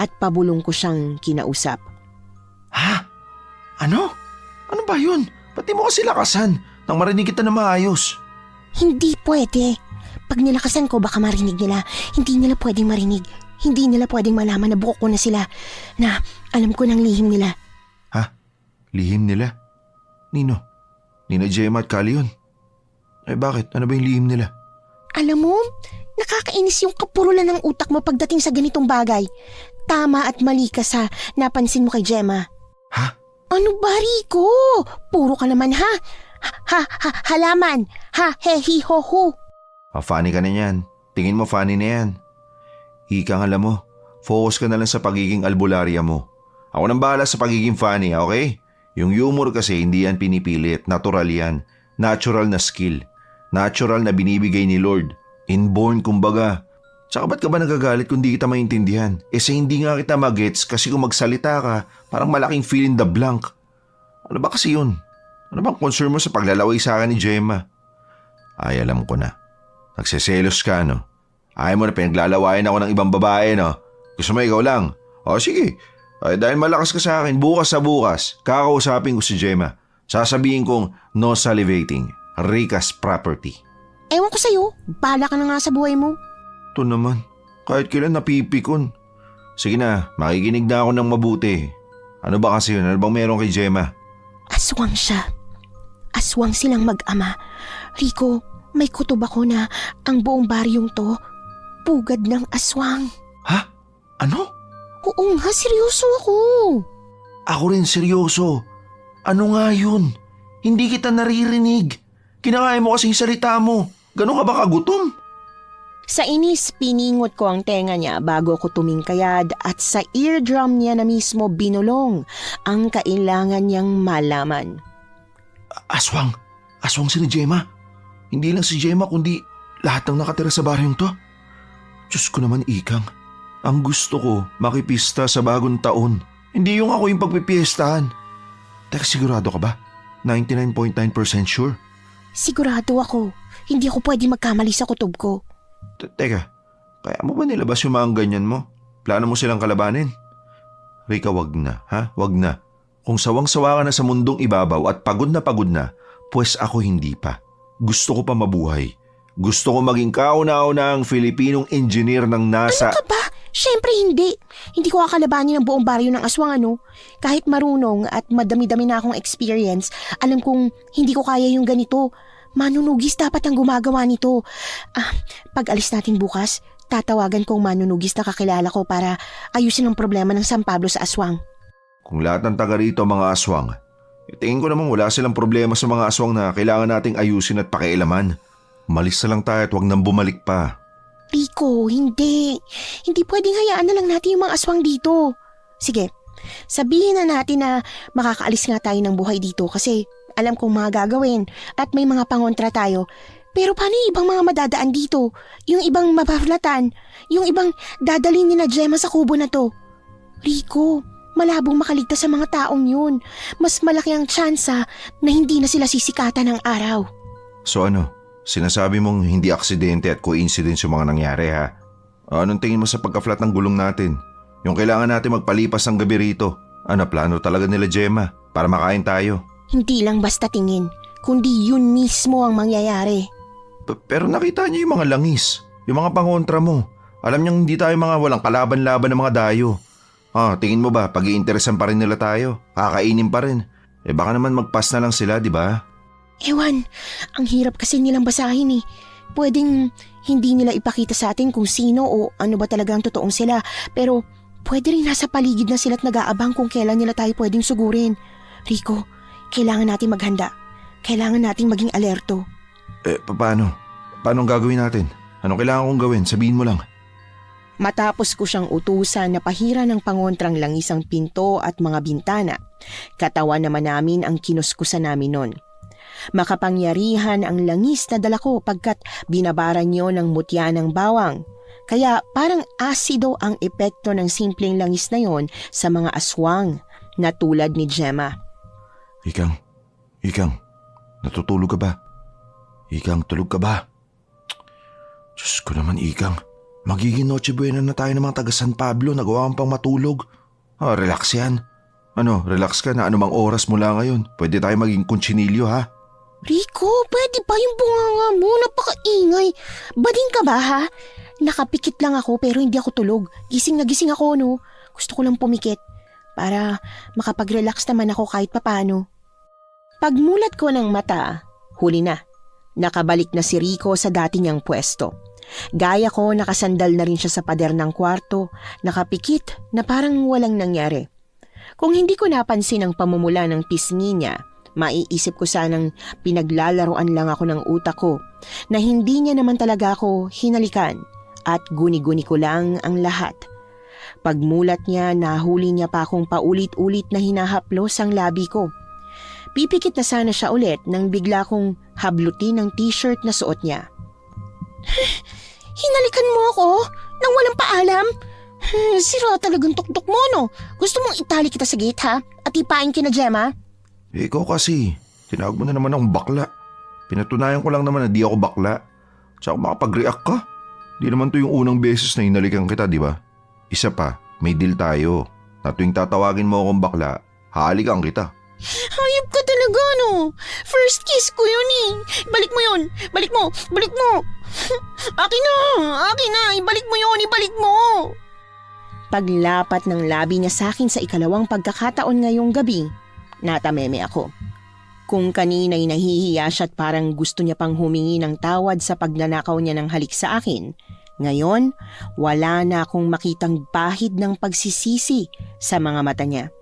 at pabulong ko siyang kinausap. Ha? Ano? Ano ba yun? Pati mo kasi lakasan nang marinig kita na maayos. Hindi pwede. Pag nilakasan ko, baka marinig nila. Hindi nila pwedeng marinig. Hindi nila pwedeng malaman na buko ko na sila. Na alam ko ng lihim nila. Ha? Lihim nila? Nino? Nina Gemma at Kali yun? Bakit? Ano ba yung lihim nila? Alam mo, nakakainis yung kapurulan ng utak mo pagdating sa ganitong bagay. Tama at mali ka sa napansin mo kay Gemma. Ha? Ano ba, Rico? Puro ka naman ha? Halaman. Ha, he, hi, ho, ho. Funny ka na yan. Tingin mo funny na yan. Ika, alam mo, focus ka na lang sa pagiging albularya mo. Ako nang bahala sa pagiging funny, okay? Yung humor kasi hindi yan pinipilit. Natural yan. Natural na skill. Natural na binibigay ni Lord. Inborn kumbaga. Tsaka ba't ka ba nagagalit kung di kita maintindihan? Sa hindi nga kita magets kasi kung magsalita ka, parang malaking fill in the blank. Ano ba kasi yun? Ano bang concern mo sa paglalaway sa akin ni Gemma? Ay, alam ko na. Nagseselos ka, no? Ayaw mo na pinaglalawayan ako ng ibang babae, no? Gusto mo ikaw lang? O sige. Ay, dahil malakas ka sa akin, bukas sa bukas, kakausapin ko si Gemma. Sasabihin kong no salivating. Rica's property. Ewan ko sa'yo. Bahala ka na nga sa buhay mo. Ito naman. Kahit kailan napipikon. Sige na, makikinig na ako ng mabuti. Ano ba kasi yun? Ano bang meron kay Gemma? Aswang siya. Aswang silang mag-ama. Rico, may kutob ako na ang buong baryong to, pugad ng aswang. Ha? Ano? Oo nga, seryoso ako. Ako rin seryoso. Ano nga yun? Hindi kita naririnig. Kinakaya mo kasing salita mo. Ganon ka ba kagutom? Sa inis, piningot ko ang tenga niya bago ko tumingkayad at sa eardrum niya na mismo binulong ang kailangan niyang malaman. Aswang. Aswang si Gemma. Hindi lang si Gemma kundi lahat ng nakatira sa baryong to. Diyos ko naman, Ikang. Ang gusto ko, makipista sa bagong taon. Hindi yung ako yung pagpipiestahan. Teka, sigurado ka ba? 99.9% sure? Sigurado ako. Hindi ako pwede magkamali sa kutob ko. Teka, kaya mo ba nilabas yung mga ganyan mo? Plano mo silang kalabanin? Rika, wag na, ha? Wag na. Kung sawang-sawa ka na sa mundong ibabaw at pagod na, pues ako hindi pa. Gusto ko pa mabuhay. Gusto ko maging kauna-unahang Filipinong engineer ng NASA. Ano ka ba? Siyempre hindi. Hindi ko kakalabanin ang buong baryo ng aswang ano. Kahit marunong at madami-dami na akong experience, alam kong hindi ko kaya yung ganito. Manunugis dapat ang gumagawa nito. Pag alis natin bukas, tatawagan kong manunugis na kakilala ko para ayusin ang problema ng San Pablo sa aswang. Kung lahat ng taga rito mga aswang, tingin ko namang wala silang problema sa mga aswang na kailangan nating ayusin at pakialaman. Malis na lang tayo at huwag nang bumalik pa. Rico, hindi. Hindi pwedeng hayaan na lang natin yung mga aswang dito. Sige, sabihin na natin na makakaalis nga tayo ng buhay dito kasi alam kong mga gagawin at may mga pangontra tayo. Pero paano yung ibang mga madadaan dito? Yung ibang mapaflatan? Yung ibang dadalhin ni na Gemma sa kubo na to? Rico, malabong makaligtas sa mga taong yun. Mas malaki ang tsansa na hindi na sila sisikatan ng araw. So ano, sinasabi mong hindi aksidente at coincidence yung mga nangyari ha? Anong tingin mo sa pagka-flat ng gulong natin? Yung kailangan natin magpalipas ng gabi rito. Ano, plano talaga nila Gemma para makain tayo? Hindi lang basta tingin, kundi yun mismo ang mangyayari. Pero nakita niyo yung mga langis, yung mga pangontra mo. Alam niyang hindi tayo mga walang kalaban-laban ng mga dayo. Tingin mo ba pag-iinteresan pa rin nila tayo? Kakainin pa rin. Baka naman magpas na lang sila, di ba? Ewan, ang hirap kasi nilang basahin eh. Pwedeng hindi nila ipakita sa atin kung sino o ano ba talaga ang totoong sila. Pero pwede rin nasa paligid na sila't nag-aabang kung kailan nila tayo pwedeng sugurin. Rico, kailangan natin maghanda. Kailangan nating maging alerto. Paano? Paano ang gagawin natin? Anong kailangan kong gawin? Sabihin mo lang. Matapos ko siyang utusan na pahira ng pangontrang langis ang pinto at mga bintana, katawan naman namin ang kinuskusan namin nun. Makapangyarihan ang langis na dala ko pagkat binabaran niyo ng mutya ng bawang. Kaya parang asido ang epekto ng simpleng langis na yon sa mga aswang na tulad ni Gemma. Ikang, natutulog ka ba? Ikang, tulog ka ba? Diyos ko naman, Ikang. Magiging Noche Buena na tayo ng mga taga San Pablo, nagawa kang pang matulog. Relax yan. Relax ka na anumang oras mula ngayon. Pwede tayo maging kuntsinilyo, ha? Rico, pwede ba yung bunganga mo? Napakaingay. Bading ka ba ha? Nakapikit lang ako pero hindi ako tulog. Gising na gising ako no. Gusto ko lang pumikit para makapag-relax naman ako kahit papano. Pagmulat ko ng mata, huli na. Nakabalik na si Rico sa dati niyang pwesto. Gaya ko, nakasandal na rin siya sa pader ng kwarto, nakapikit na parang walang nangyari. Kung hindi ko napansin ang pamumula ng pisngi niya, maiisip ko sanang pinaglalaroan lang ako ng utak ko na hindi niya naman talaga ako hinalikan at guni-guni ko lang ang lahat. Pagmulat niya, nahuli niya pa akong paulit-ulit na hinahaplos ang labi ko. Pipikit na sana siya ulit nang bigla kong hablutin ang t-shirt na suot niya. Hinalikan mo ako nang walang paalam? Sira talagang tuktok mo no. Gusto mong itali kita sa gate ha? At ipain kina Gemma? Ikaw kasi, tinawag mo na naman akong bakla. Pinatunayan ko lang naman na di ako bakla. Tsaka makapag-react ka. Di naman to yung unang beses na hinalikan kita, di ba? Isa pa, may deal tayo. Na tuwing tatawagin mo akong bakla, hahalikan kita. Hayop ka talaga no. First kiss ko yun eh. Balik mo yun. Balik mo. Balik mo. Akin na. Akin na. Ibalik mo yun. Ibalik mo. Paglapat ng labi niya sa akin sa ikalawang pagkakataon ngayong gabi, natameme ako. Kung kanina'y nahihiya siya at parang gusto niya pang humingi ng tawad sa pagnanakaw niya ng halik sa akin, ngayon wala na akong makitang bahid ng pagsisisi sa mga mata niya.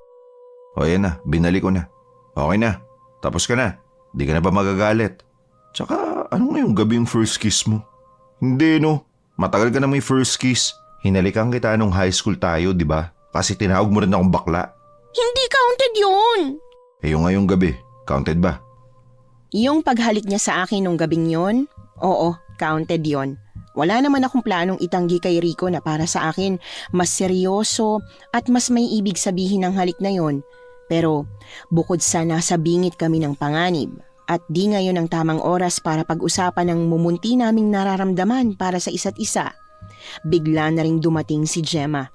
O yan na, binalik ko na. Okay na, tapos ka na. Di ka na ba magagalit? Tsaka ano ngayong gabi yung first kiss mo? Hindi no, matagal ka na may first kiss. Hinalikan kita nung high school tayo, di ba? Kasi tinawag mo rin akong bakla. Hindi counted yun. Eh yung ngayong gabi, counted ba? Yung paghalik niya sa akin nung gabing yon, oo, counted yon. Wala naman akong planong itanggi kay Rico na para sa akin mas seryoso at mas may ibig sabihin ng halik na yon. Pero bukod sa nasa bingit kami ng panganib at di ngayon ang tamang oras para pag-usapan ng mumunti naming nararamdaman para sa isa't isa, bigla na ring dumating si Gemma.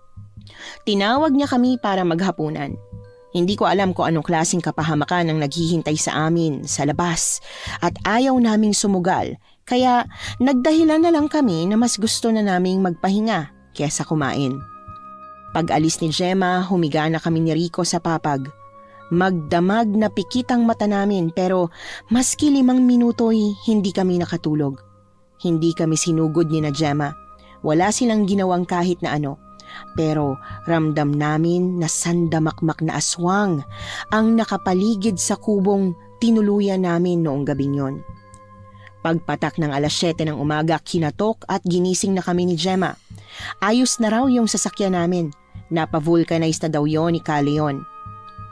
Tinawag niya kami para maghapunan. Hindi ko alam kung anong klaseng kapahamakan ang naghihintay sa amin sa labas at ayaw naming sumugal kaya nagdahilan na lang kami na mas gusto na naming magpahinga kesa kumain. Pag-alis ni Gemma, humiga na kami ni Rico sa papag. Magdamag na pikit ang mata namin pero maski 5 minuto'y hindi kami nakatulog. Hindi kami sinugod ni na Gemma. Wala silang ginawang kahit na ano. Pero ramdam namin na sandamakmak na aswang ang nakapaligid sa kubong tinuluyan namin noong gabing yon. Pagpatak ng 7:00 ng umaga, kinatok at ginising na kami ni Gemma. Ayos na raw yung sasakyan namin. Napavulcanize na daw yon ni Caleon.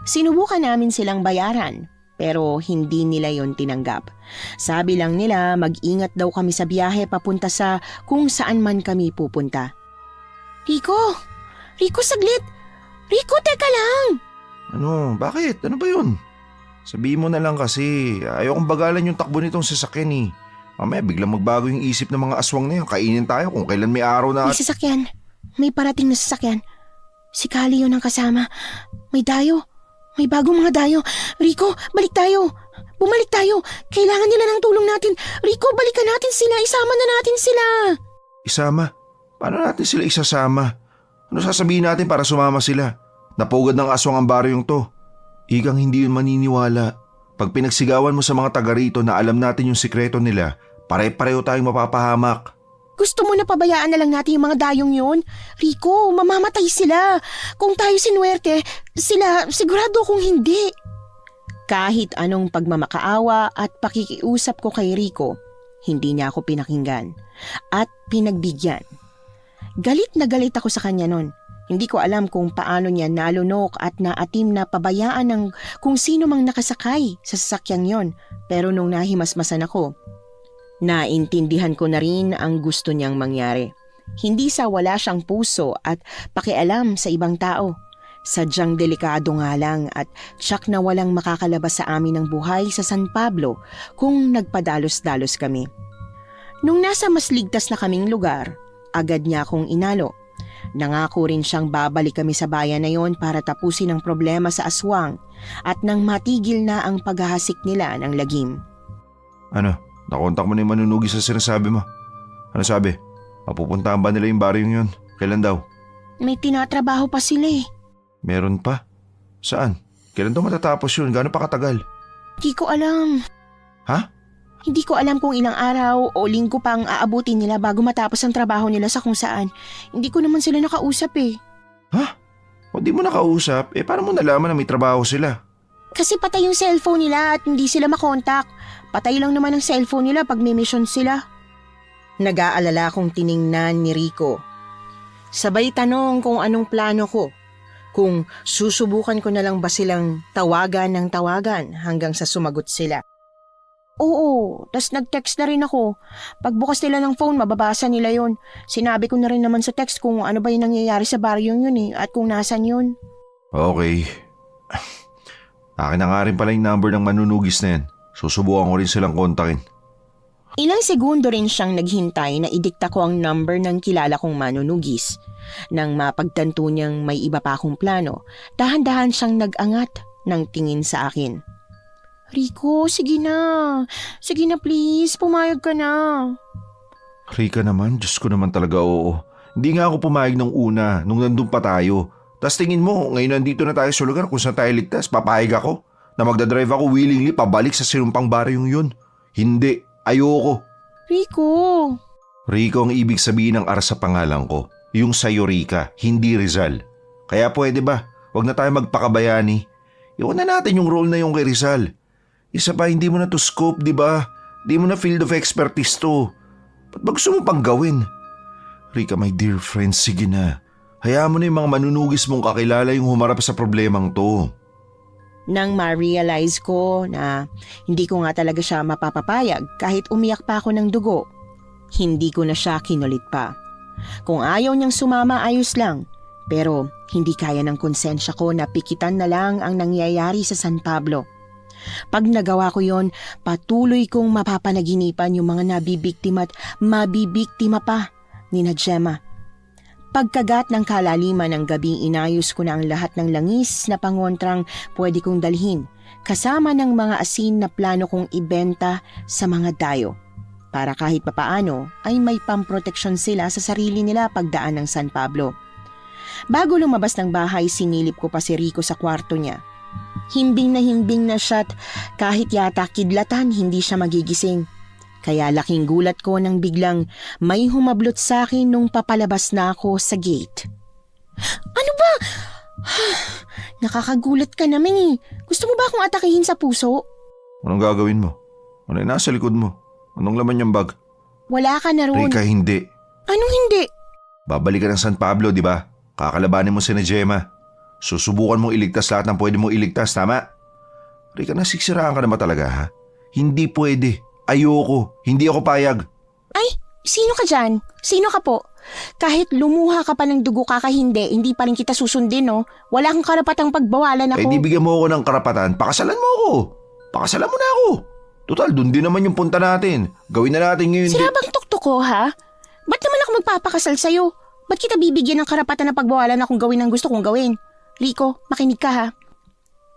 Sinubukan namin silang bayaran pero hindi nila yon tinanggap. Sabi lang nila mag-ingat daw kami sa biyahe papunta sa kung saan man kami pupunta. Rico! Rico, saglit! Rico, teka lang! Ano, bakit? Ano ba yun? Sabihin mo na lang kasi, ayaw kong bagalan yung takbo nitong sasakyan eh. Mamaya biglang magbago yung isip ng mga aswang na yun. Kainin tayo kung kailan may araw na... May sasakyan. May parating na sasakyan. Si Kali yun ang kasama. May dayo. May bagong mga dayo. Rico, balik tayo. Bumalik tayo. Kailangan nila ng tulong natin. Rico, balikan natin sila. Isama na natin sila. Isama? Paano natin sila isasama? Ano sasabihin natin para sumama sila? Napugad ng aswang ang baryong to. Igang hindi yun maniniwala. Pag pinagsigawan mo sa mga taga rito na alam natin yung sikreto nila, pare-pareho tayong mapapahamak. Gusto mo na pabayaan na lang natin yung mga dayong yun? Rico, mamamatay sila. Kung tayo sinuwerte, sila sigurado kung hindi. Kahit anong pagmamakaawa at pakikiusap ko kay Rico, hindi niya ako pinakinggan at pinagbigyan. Galit na galit ako sa kanya nun. Hindi ko alam kung paano niya nalunok at naatim na pabayaan ng kung sino mang nakasakay sa sasakyang yon. Pero nung nahimasmasan ako, naintindihan ko na rin ang gusto niyang mangyari. Hindi sa wala siyang puso at pakialam sa ibang tao. Sadyang delikado nga lang at tsak na walang makakalabas sa amin ng buhay sa San Pablo kung nagpadalos-dalos kami. Nung nasa mas ligtas na kaming lugar, agad niya akong inalo. Nangako rin siyang babalik kami sa bayan na yon para tapusin ang problema sa aswang at nang matigil na ang paghahasik nila ng lagim. Ano? Nakontak mo na yung manunugi sa sinasabi mo? Ano sabi? Mapupuntahan ba nila yung baryong yun? Kailan daw? May tinatrabaho pa sila eh. Meron pa? Saan? Kailan daw matatapos yun? Gaano pa katagal? Hindi ko alam. Ha? Hindi ko alam kung ilang araw o linggo pang aabutin nila bago matapos ang trabaho nila sa kung saan. Hindi ko naman sila nakausap eh. Ha? O di mo nakausap? Paano mo nalaman na may trabaho sila? Kasi patay yung cellphone nila at hindi sila makontak. Patay lang naman ang cellphone nila pag may mission sila. Nag-aalala kong tiningnan ni Rico. Sabay tanong kung anong plano ko. Kung susubukan ko na lang ba silang tawagan ng tawagan hanggang sa sumagot sila. Oo, tas nag-text na rin ako. Pagbukas nila ng phone, mababasa nila yon. Sinabi ko na rin naman sa text kung ano ba yung nangyayari sa baryong yun at kung nasan yun. Okay. Akin na nga rin pala yung number ng manunugis na yan. Susubukan ko rin silang kontakin. Ilang segundo rin siyang naghintay na idikta ko ang number ng kilala kong manunugis. Nang mapagtanto niyang may iba pa akong plano, dahan-dahan siyang nag-angat ng tingin sa akin. Rico, sige na. Sige na please, pumayag ka na. Rika naman, Diyos ko naman talaga oo. Hindi nga ako pumayag nung una, nung nandun pa tayo. Tas tingin mo, ngayon nandito na tayo sa lugar kung saan tayo ligtas, papayag ako na magdadrive ako willingly pabalik sa sinumpang baryong yun. Hindi, ayoko. Rico. Rico ang ibig sabihin ng ara sa pangalan ko. Yung sa'yo Rika, hindi Rizal. Kaya pwede ba, wag na tayo magpakabayani. Iwan na natin yung role na yung kay Rizal. Isa pa, hindi mo na to scope, di ba? Di mo na field of expertise to. Ba't ba gusto mo pang gawin? Rika, my dear friend, sige na. Hayaan mo na yung mga manunugis mong kakilala yung humarap sa problemang to. Nang ma-realize ko na hindi ko nga talaga siya mapapapayag kahit umiyak pa ako ng dugo, hindi ko na siya kinulit pa. Kung ayaw niyang sumama, ayos lang. Pero hindi kaya ng konsensya ko na pikitan na lang ang nangyayari sa San Pablo. Pag nagawa ko yon, patuloy kong mapapanaginipan yung mga nabibiktima at mabibiktima pa ni Gemma. Pagkagat ng kalaliman ng gabing inayos ko na ang lahat ng langis na pangontrang pwede kong dalhin, kasama ng mga asin na plano kong ibenta sa mga dayo. Para kahit papaano ay may pamproteksyon sila sa sarili nila pagdaan ng San Pablo. Bago lumabas ng bahay, sinilip ko pa si Rico sa kwarto niya. Himbing na siya at kahit yata kidlatan hindi siya magigising. Kaya laking gulat ko nang biglang may humablot sa akin nung papalabas na ako sa gate. Ano ba? Nakakagulat ka naman eh. Gusto mo ba akong atakihin sa puso? Anong gagawin mo? Ano yung nasa likod mo? Anong laman yung bag? Wala ka na roon. Rika, hindi. Anong hindi? Babalik ka ng San Pablo, di ba? Kakalabanin mo si Gemma. Susubukan mong iligtas lahat ng pwede mong iligtas, tama? Rika, nasiksiraan ka na ba talaga, ha? Hindi pwede. Ayoko. Hindi ako payag. Ay, sino ka dyan? Sino ka po? Kahit lumuha ka pa ng dugo hindi pa rin kita susundin, no? Wala kang karapatang pagbawalan ako. Eh, di bigyan mo ako ng karapatan. Pakasalan mo ako. Pakasalan mo na ako. Total, dun din naman yung punta natin. Gawin na natin ngayon. Sira bang tuktok ko, ha? Ba't naman ako magpapakasal sa'yo? Ba't kita bibigyan ng karapatan na pagbawalan akong gawin ang gusto kong gawin? Rico, makinig ka, ha?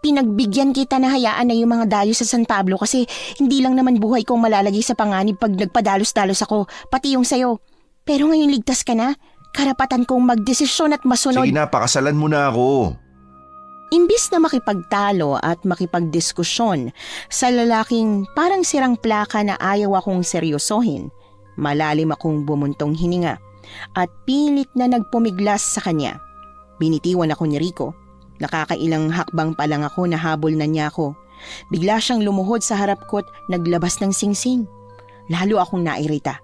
Pinagbigyan kita na hayaan na yung mga dayo sa San Pablo kasi hindi lang naman buhay kong malalagay sa panganib pag nagpadalos-dalos ako, pati yung sayo. Pero ngayon ligtas ka na, karapatan kong magdesisyon at masunod. Sige na, pakasalan mo na ako. Imbis na makipagtalo at makipagdiskusyon sa lalaking parang sirang plaka na ayaw akong seryosohin, malalim akong bumuntong hininga at pilit na nagpumiglas sa kanya. Binitiwan ako ni Rico. Nakakailang hakbang pa lang ako na habol na niya ako. Bigla siyang lumuhod sa harap ko at naglabas ng singsing. Lalo akong nairita.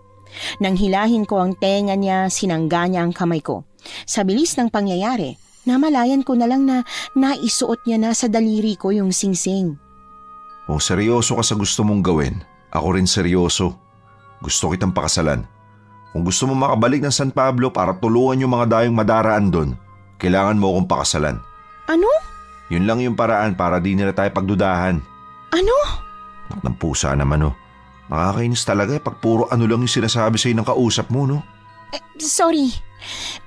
Nang hilahin ko ang tenga niya, sinangga niya ang kamay ko. Sa bilis ng pangyayari, namalayan ko na lang na naisuot niya na sa daliri ko yung singsing. Kung seryoso ka sa gusto mong gawin, ako rin seryoso. Gusto kitang pakasalan. Kung gusto mo makabalik ng San Pablo para tulungan yung mga dayong madaraan doon, kailangan mo akong pakasalan. Ano? Yun lang yung paraan para di nila tayo pagdudahan. Ano? Ng pusa naman, oh. Nakakainis talaga pag puro ano lang yung sinasabi sa'yo ng kausap mo, no? Sorry.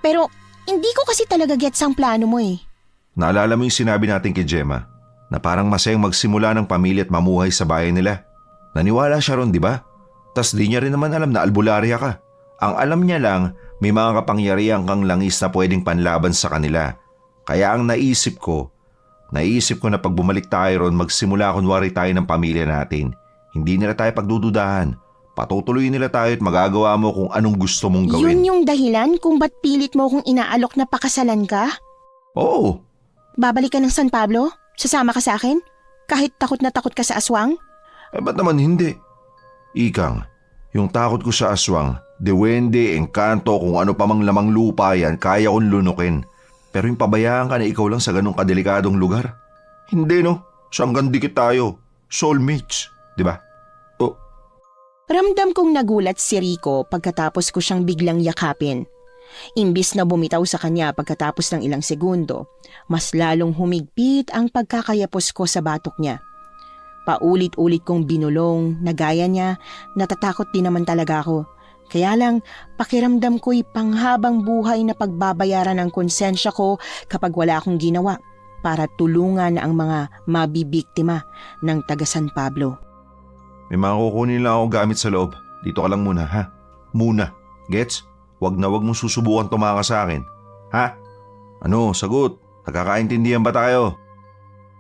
Pero hindi ko kasi talaga gets ang plano mo eh. Naalala mo yung sinabi natin kay Gemma na parang masayang magsimula ng pamilya at mamuhay sa bayan nila. Naniwala siya ron, di ba? Tas di niya rin naman alam na albularya ka. Ang alam niya lang, may mga kapangyarihan kang langis na pwedeng panlaban sa kanila. Kaya ang naisip ko na pag bumalik tayo ron, magsimula kunwari tayo ng pamilya natin. Hindi nila tayo pagdududahan. Patutuloy nila tayo at magagawa mo kung anong gusto mong gawin. Yun yung dahilan kung ba't pilit mo kung inaalok na pakasalan ka? Oo. Babalik ka ng San Pablo? Sasama ka sa akin? Kahit takot na takot ka sa aswang? Eh ba't naman hindi? Ikang, yung takot ko sa aswang, dewende, engkanto, kung ano pa mang lamang lupa yan, kaya kong lunukin. Pero yung pabayaan ka na ikaw lang sa ganong kadelikadong lugar? Hindi, no? Sanggang dikit tayo. Soulmates, di ba? Oh. Ramdam kong nagulat si Rico pagkatapos ko siyang biglang yakapin. Imbis na bumitaw sa kanya pagkatapos ng ilang segundo, mas lalong humigpit ang pagkakayapos ko sa batok niya. Paulit-ulit kong binulong na gaya niya, natatakot din naman talaga ako. Kaya lang, pakiramdam ko'y panghabang buhay na pagbabayaran ng konsensya ko kapag wala akong ginawa para tulungan ang mga mabibiktima ng taga San Pablo. May mga kukunin lang ako gamit sa loob. Dito ka lang muna, ha? Muna. Gets? Wag mong susubukan tumaka sa akin. Ha? Ano, sagot? Nagkakaintindihan ba tayo?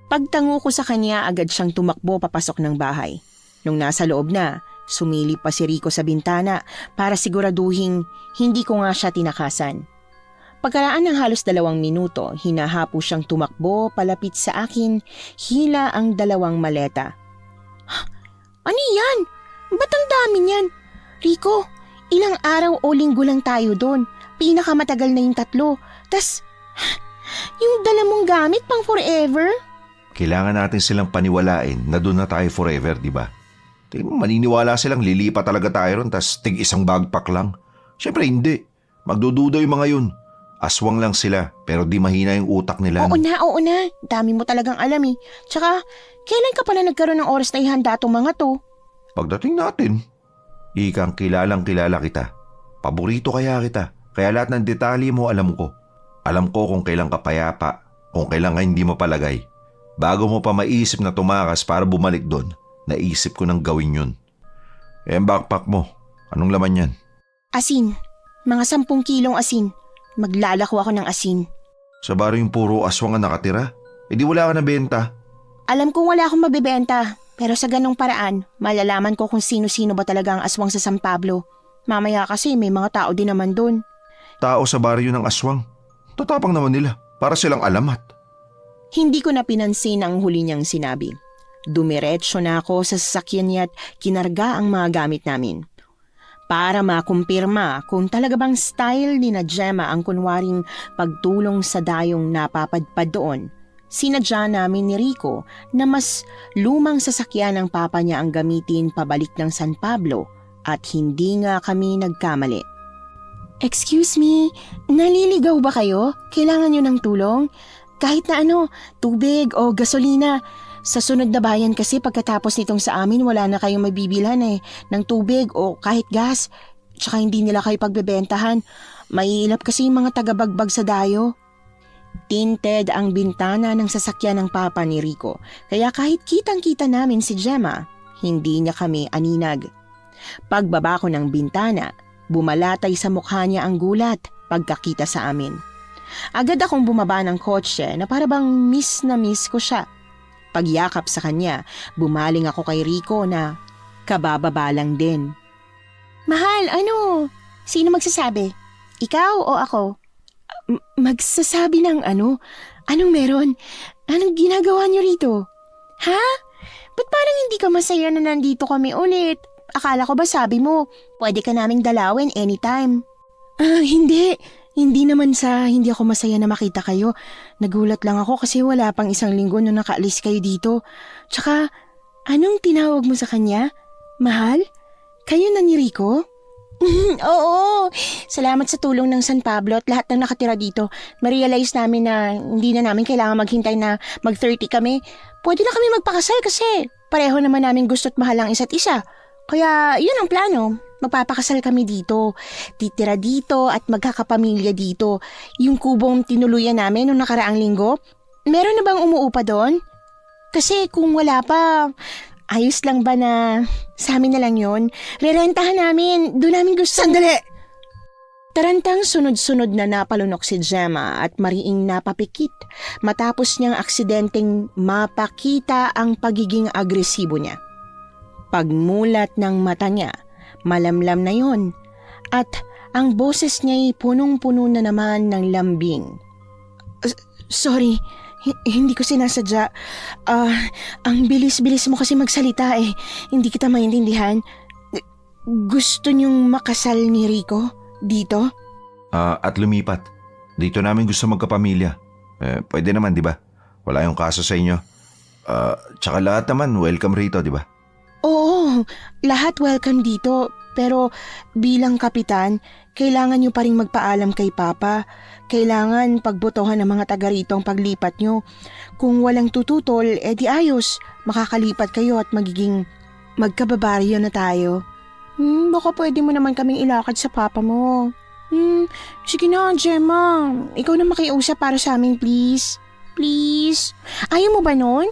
Pagtango ko sa kanya, agad siyang tumakbo papasok ng bahay. Nung nasa loob na, sumilip pa si Rico sa bintana para siguraduhin hindi ko nga siya tinakasan. Pagkaraan ng halos 2 minuto, hinahapo siyang tumakbo palapit sa akin, hila ang 2 maleta. Ano yan? Ba't ang dami niyan? Rico, ilang araw o linggo lang tayo doon. Pinakamatagal na yung 3. Tas, yung dala mong gamit pang forever? Kailangan natin silang paniwalain na doon na tayo forever, di ba? Tingnan mo, maniniwala silang lilipat talaga tayo ron tas tig-isang bagpak lang. Siyempre hindi. Magdududa yung mga yun. Aswang lang sila pero di mahina yung utak nila. Oo na. Dami mo talagang alam eh. Tsaka, kailan ka pala nagkaroon ng oras na ihanda tong mga to? Pagdating natin, ikang kilalang kilala kita. Paborito kaya kita. Kaya lahat ng detalye mo alam ko. Alam ko kung kailan ka payapa, kung kailan ka hindi mo palagay. Bago mo pa maisip na tumakas para bumalik doon, naisip ko nang gawin yun. Eh, ang backpack mo, anong laman yan? Asin. Mga 10 kilong asin. Maglalako ako ng asin. Sa baro yung puro aswang ang nakatira? Eh di wala ka na benta. Alam kong wala akong mabibenta, pero sa ganong paraan, malalaman ko kung sino-sino ba talaga ang aswang sa San Pablo. Mamaya kasi may mga tao din naman doon. Tao sa baryo ng aswang. Tatapang naman nila, para silang alamat. Hindi ko na pinansin ang huli niyang sinabi. Dumiretso na ako sa sasakyan niya at kinarga ang mga gamit namin. Para makumpirma kung talaga bang style ni na Gemma ang kunwaring pagtulong sa dayong napapadpad doon, sinadya namin ni Rico na mas lumang sasakyan ng papa niya ang gamitin pabalik ng San Pablo at hindi nga kami nagkamali. Excuse me, naliligaw ba kayo? Kailangan nyo ng tulong? Kahit na tubig o gasolina. Sa sunod na bayan kasi pagkatapos nitong sa amin wala na kayong mabibilhan ng tubig o kahit gas. Tsaka hindi nila kayo pagbebentahan. Maiilap kasi yung mga tagabagbag sa dayo. Tinted ang bintana ng sasakyan ng papa ni Rico, kaya kahit kitang-kita namin si Gemma, hindi niya kami aninag. Pagbaba ko ng bintana, bumalatay sa mukha niya ang gulat pagkakita sa amin. Agad akong bumaba ng kotse na para bang miss na miss ko siya. Pagyakap sa kanya, bumaling ako kay Rico na kabababa lang din. Mahal, Sino magsasabi? Ikaw o ako? Magsasabi ng ano? Anong meron? Anong ginagawa niyo rito? Ha? Ba't parang hindi ka masaya na nandito kami ulit? Akala ko ba sabi mo, pwede ka naming dalawin anytime. Hindi. Hindi naman sa hindi ako masaya na makita kayo. Nagulat lang ako kasi wala pang 1 linggo nung nakaalis kayo dito. Tsaka, anong tinawag mo sa kanya? Mahal? Kayo na ni Rico? Oo, salamat sa tulong ng San Pablo at lahat ng nakatira dito. Ma-realize namin na hindi na namin kailangan maghintay na mag-30 kami. Pwede na kami magpakasal kasi pareho naman namin gusto't mahal ang isa't isa. Kaya yun ang plano. Magpapakasal kami dito. Titira dito at magkakapamilya dito. Yung kubong tinuluyan namin noong nakaraang linggo, meron na bang umuupa doon? Kasi kung wala pa, ayos lang ba na sa amin na lang yun? Rerentahan namin. Doon namin gusto. Sandali! Tarantang sunod-sunod na napalunok si Gemma at mariing napapikit matapos niyang aksidenteng mapakita ang pagiging agresibo niya. Pagmulat ng mata niya, malamlam na yon at ang boses niya'y punong-puno na naman ng lambing. Sorry, hindi ko sinasadya. Ang bilis-bilis mo kasi magsalita eh. Hindi kita maintindihan. Gusto niyong makasal ni Rico dito? At lumipat. Dito namin gusto magkapamilya. Pwede naman, di ba? Wala yung kaso sa inyo. Tsaka lahat naman, welcome rito, di ba? Oo, lahat welcome dito. Pero bilang kapitan, kailangan nyo pa rin magpaalam kay Papa. Kailangan pagbotohan ng mga taga rito ang paglipat nyo. Kung walang tututol, edi ayos. Makakalipat kayo at magiging magkababaryo na tayo. Baka pwede mo naman kaming ilakad sa papa mo. Sige na, Gemma. Ikaw na makiusap para sa amin, please. Please. Ayaw mo ba nun?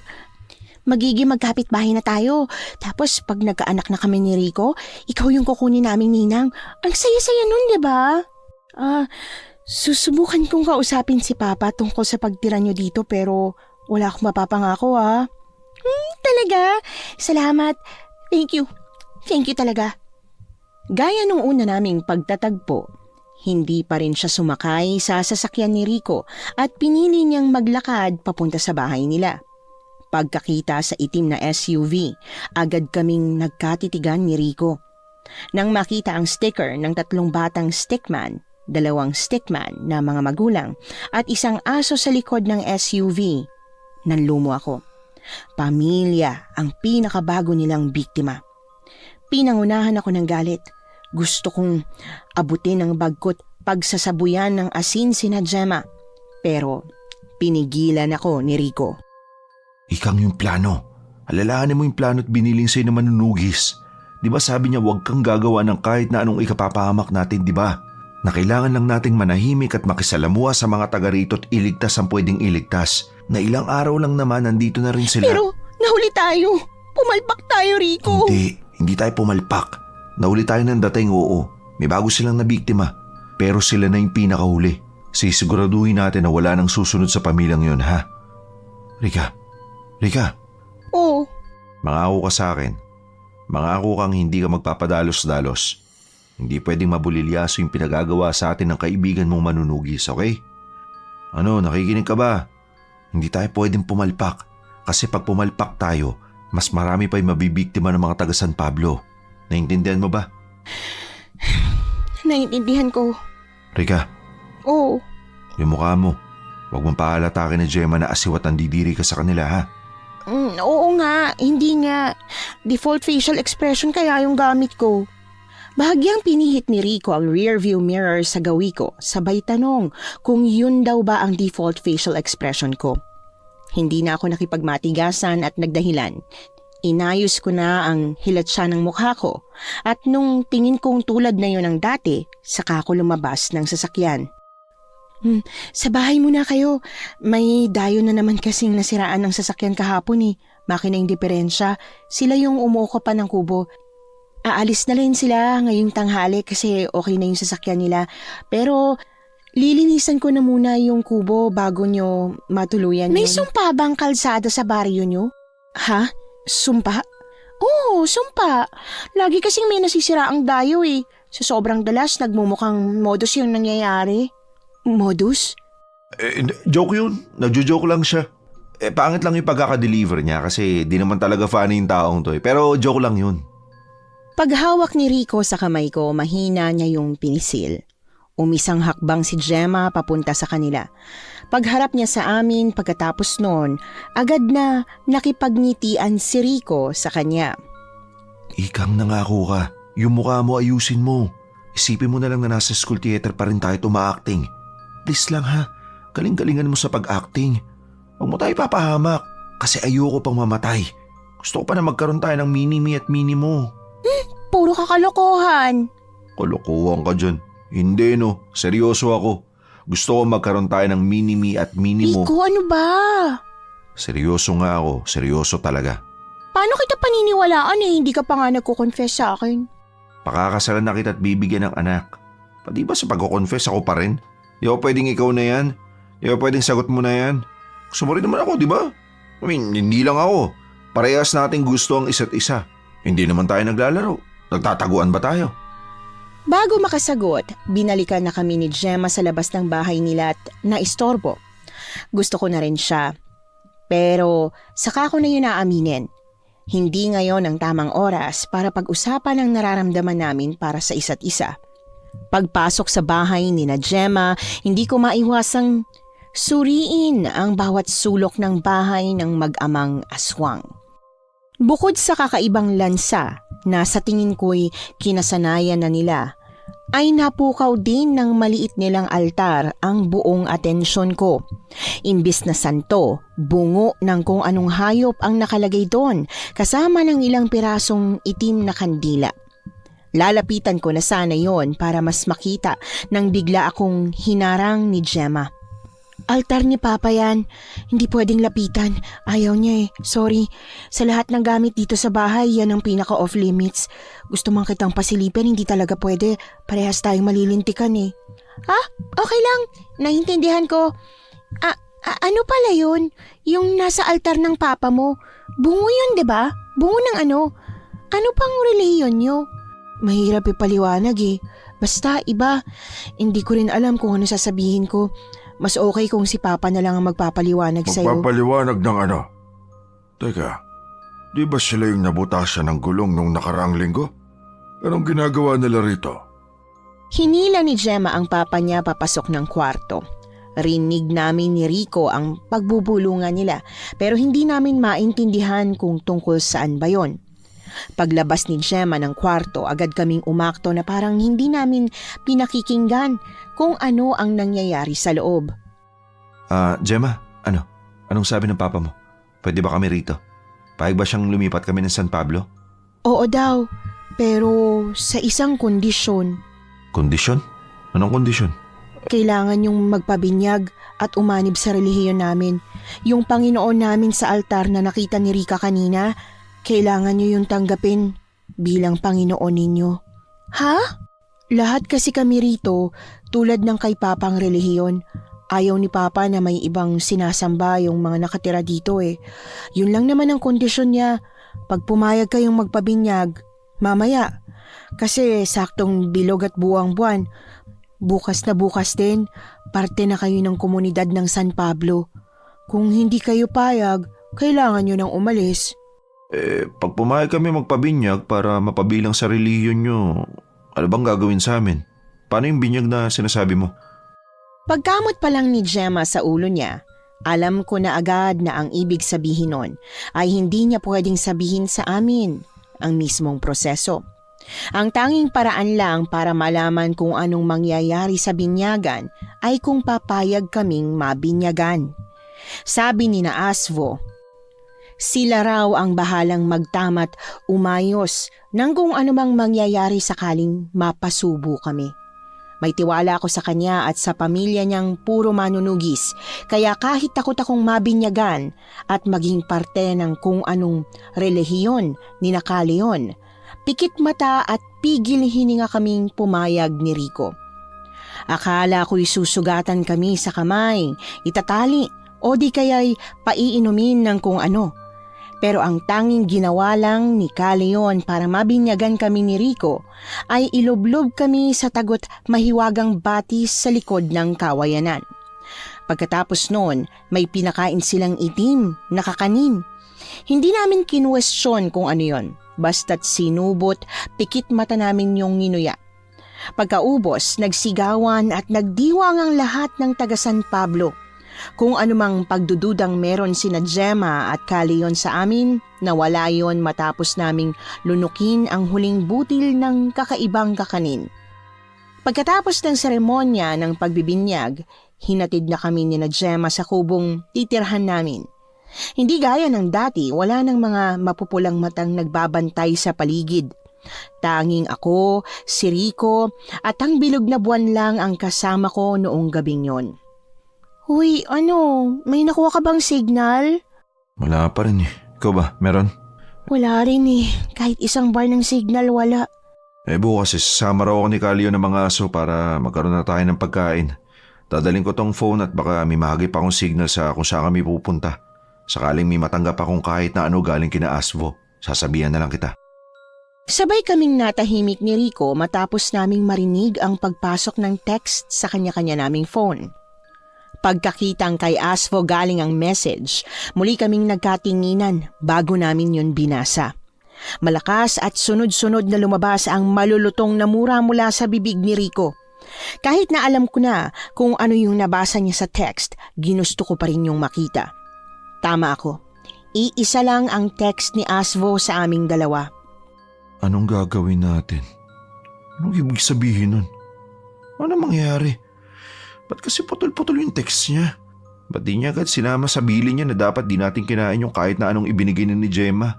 Magiging magkapit-bahay na tayo. Tapos pag nagkaanak na kami ni Rico, ikaw yung kukunin naming ninang. Ang saya-saya nun, di ba? Susubukan kong kausapin si Papa tungkol sa pagtira nyo dito pero wala akong mapapangako Talaga? Salamat. Thank you. Thank you talaga. Gaya nung una naming pagtatagpo, Hindi pa rin siya sumakay sa sasakyan ni Rico at pinili niyang maglakad papunta sa bahay nila. Pagkakita sa itim na SUV, agad kaming nagkatitigan ni Rico. Nang makita ang sticker ng 3 batang stickman, 2 stickman na mga magulang at isang aso sa likod ng SUV, nanlumo ako. Pamilya ang pinakabago nilang biktima. Pinangunahan ako ng galit. Gusto kong abutin ng bagkot pagsasabuyan ng asin sina Gemma. Pero pinigilan ako ni Rico. Ikang yung plano. Alalahanin mo yung plano at biniling sa'yo na manunugis. Di ba sabi niya huwag kang gagawa ng kahit na anong ikapapahamak natin, di ba? Na kailangan lang nating manahimik at makisalamuha sa mga taga rito at iligtas ang pwedeng iligtas. Na ilang araw lang naman nandito na rin sila. Pero nahuli tayo. Pumalpak tayo, Rico. Hindi tayo pumalpak. Nahuli tayo ng dating, oo. May bago silang nabiktima. Pero sila na yung pinakahuli. Sisiguraduhin natin na wala nang susunod sa pamilyang yun, ha? Rika. Oo. Mangako ka sa akin. Mangako kang hindi ka magpapadalos-dalos. Hindi pwedeng mabulilyaso yung pinagagawa sa atin ng kaibigan mong manunugis, okay? Ano, nakikinig ka ba? Hindi tayo pwedeng pumalpak. Kasi pag pumalpak tayo, mas marami pa yung mabibiktima ng mga taga San Pablo. Naintindihan mo ba? Naintindihan ko. Rika, Oo. yung mukha mo. Huwag mong pahalatakin na Gemma na asiwat ang didiri ka sa kanila, ha? Oo nga, hindi nga. Default facial expression kaya yung gamit ko. Bahagyang pinihit ni Rico ang rearview mirror sa gawi ko, sabay tanong kung yun daw ba ang default facial expression ko. Hindi na ako nakipagmatigasan at nagdahilan. Inayos ko na ang hilatsya ng mukha ko at nung tingin kong tulad na yun ang dati, saka ako lumabas ng sasakyan. Sa bahay muna kayo. May dayo na naman kasing nasiraan ng sasakyan kahapon eh. Makina yung diferensya. Sila yung umuko pa ng kubo. Aalis na rin sila ngayong tanghali kasi okay na yung sasakyan nila. Pero lilinisan ko na muna yung kubo bago nyo matuluyan May yun. sumpa bang kalsada sa baryo nyo? Ha? Sumpa? Oo, sumpa. Lagi kasing may nasisira ang dayo eh. Sa sobrang dalas, nagmumukhang modus yung nangyayari. Modus? Joke yun. Nagjo-joke lang siya. Pangit lang yung pagkaka-deliver niya kasi di naman talaga funny yung taong to eh. Pero joke lang yun. Paghawak ni Rico sa kamay ko, mahina niya yung pinisil. Umisang hakbang si Gemma papunta sa kanila. Pagharap niya sa amin pagkatapos noon, agad na nakipagngitian si Rico sa kanya. Ikang nangako ka. Yung mukha mo ayusin mo. Isipin mo na lang na nasa school theater pa rin tayo tuma-acting. Please lang ha, galing-galingan mo sa pag-acting. Huwag mo tayo papahamak kasi ayoko pang mamatay. Gusto ko pa na magkaroon tayo ng mini-me at mini-mo. Puro kakalokohan. Kalokohan ka dyan. Hindi no, seryoso ako. Gusto ko magkaroon tayo ng mini-me at mini-mo. Rico, ano ba? Seryoso nga ako, seryoso talaga. Paano kita paniniwalaan eh? Hindi ka pa nga nagko-confess sa akin. Pakakasalan na kita at bibigyan ng anak. Pati ba sa pagko-confess ako pa rin? Di ba pwedeng ikaw na yan? Di ba pwedeng sagot mo na yan? Gusto mo rin naman ako, di ba? I mean, hindi lang ako. Parehas nating gusto ang isa't isa. Hindi naman tayo naglalaro. Nagtataguan ba tayo? Bago makasagot, binalikan na kami ni Gemma sa labas ng bahay nila at naistorbo. Gusto ko na rin siya. Pero saka ko na yun aaminin. Hindi ngayon ang tamang oras para pag-usapan ang nararamdaman namin para sa isa't isa. Pagpasok sa bahay ni na Gemma, hindi ko maiwasang suriin ang bawat sulok ng bahay ng mag-amang aswang. Bukod sa kakaibang lansa na sa tingin ko'y kinasanayan na nila, ay napukaw din ng maliit nilang altar ang buong atensyon ko. Imbis na santo, bungo ng kung anong hayop ang nakalagay doon kasama ng ilang pirasong itim na kandila. Lalapitan ko na sana yon para mas makita nang bigla akong hinarang ni Gemma. Altar ni Papa yan. Hindi pwedeng lapitan. Ayaw niya eh. Sorry. Sa lahat ng gamit dito sa bahay, yan ang pinaka-off limits. Gusto man kitang pasilipin, hindi talaga pwede. Parehas tayong malilintikan eh. Okay lang. Naintindihan ko. Ano pala yun? Yung nasa altar ng papa mo. Bungo yun, di ba? Bungo ng ano? Ano pang reliyon nyo? Mahirap ipaliwanag eh. Basta iba, hindi ko rin alam kung ano sasabihin ko. Mas okay kung si Papa na lang ang magpapaliwanag sa'yo. Magpapaliwanag ng ano? Teka, di ba sila yung nabutasan ng gulong nung nakaraang linggo? Anong ginagawa nila rito? Hinila ni Gemma ang papa niya papasok ng kwarto. Rinig namin ni Rico ang pagbubulungan nila pero hindi namin maintindihan kung tungkol saan ba yon. Paglabas ni Gemma ng kwarto, agad kaming umakto na parang hindi namin pinakikinggan kung ano ang nangyayari sa loob. Gemma, ano? Anong sabi ng papa mo? Pwede ba kami rito? Payag ba siyang lumipat kami ng San Pablo? Oo daw, pero sa isang kondisyon. Kondisyon? Anong kondisyon? Kailangan yung magpabinyag at umanib sa relihiyon namin. Yung Panginoon namin sa altar na nakita ni Rika kanina, kailangan nyo yung tanggapin bilang Panginoon ninyo. Ha? Lahat kasi kami rito, tulad ng kay Papang relihiyon. Ayaw ni Papa na may ibang sinasamba yung mga nakatira dito eh. Yun lang naman ang kondisyon niya. Pag pumayag kayong magpabinyag, mamaya. Kasi saktong bilog at buwang buwan. Bukas na bukas din, parte na kayo ng komunidad ng San Pablo. Kung hindi kayo payag, kailangan nyo nang umalis. Pag pumayag kami magpabinyag para mapabilang sa relihiyon nyo, ano bang gagawin sa amin? Paano yung binyag na sinasabi mo? Pagkamot pa lang ni Gemma sa ulo niya, alam ko na agad na ang ibig sabihin nun ay hindi niya pwedeng sabihin sa amin ang mismong proseso. Ang tanging paraan lang para malaman kung anong mangyayari sa binyagan ay kung papayag kaming mabinyagan. Sabi ni na Asvo, sila raw ang bahalang magtamat umayos ng kung anumang mangyayari sakaling mapasubo kami. May tiwala ako sa kanya at sa pamilya niyang puro manunugis, kaya kahit takot akong mabinyagan at maging parte ng kung anong relihiyon ni Nakaleon, pikit mata at pigil hininga kaming pumayag ni Rico. Akala ko'y susugatan kami sa kamay, itatali o di kaya'y paiinumin ng kung ano. Pero ang tanging ginawa lang ni Kaleon para mabinyagan kami ni Rico ay ilublob kami sa tagot mahiwagang batis sa likod ng kawayanan. Pagkatapos noon, may pinakain silang itim na kakanin. Hindi namin kinwestiyon kung ano yon, basta't sinubot, pikit mata namin yung nginuya. Pagkaubos, nagsigawan at nagdiwang ang lahat ng taga San Pablo. Kung anumang pagdududang meron sina Gemma at Kaleon sa amin, nawala yon matapos naming lunukin ang huling butil ng kakaibang kakanin. Pagkatapos ng seremonya ng pagbibinyag, hinatid na kami ni na Gemma sa kubong titirhan namin. Hindi gaya ng dati, wala ng mga mapupulang matang nagbabantay sa paligid. Tanging ako, si Rico at ang bilog na buwan lang ang kasama ko noong gabing yon. Uy, may nakuha ka bang signal? Wala pa rin eh. Ikaw ba? Meron? Wala rin eh. Kahit isang bar ng signal, wala. Bukas sasama raw ako ni Kalio ng mga aso para magkaroon na tayo ng pagkain. Dadaling ko tong phone at baka may mahagip akong signal sa kung saan kami pupunta. Sakaling may matanggap akong kahit na ano galing kina Asvo, sasabihan na lang kita. Sabay kaming natahimik ni Rico matapos naming marinig ang pagpasok ng text sa kanya-kanya naming phone. Pagkakitang kay Asvo galing ang message, muli kaming nagkatinginan bago namin yon binasa. Malakas at sunod-sunod na lumabas ang malulutong na mura mula sa bibig ni Rico. Kahit na alam ko na kung ano yung nabasa niya sa text, ginusto ko pa rin yung makita. Tama ako. Iisa lang ang text ni Asvo sa aming dalawa. Anong gagawin natin? Anong ibig sabihin nun? Ano mangyayari? Ba't kasi putol-putol yung text niya? Ba't di niya agad sinama sa bili niya na dapat di natin kinain yung kahit na anong ibinigay ni Gemma?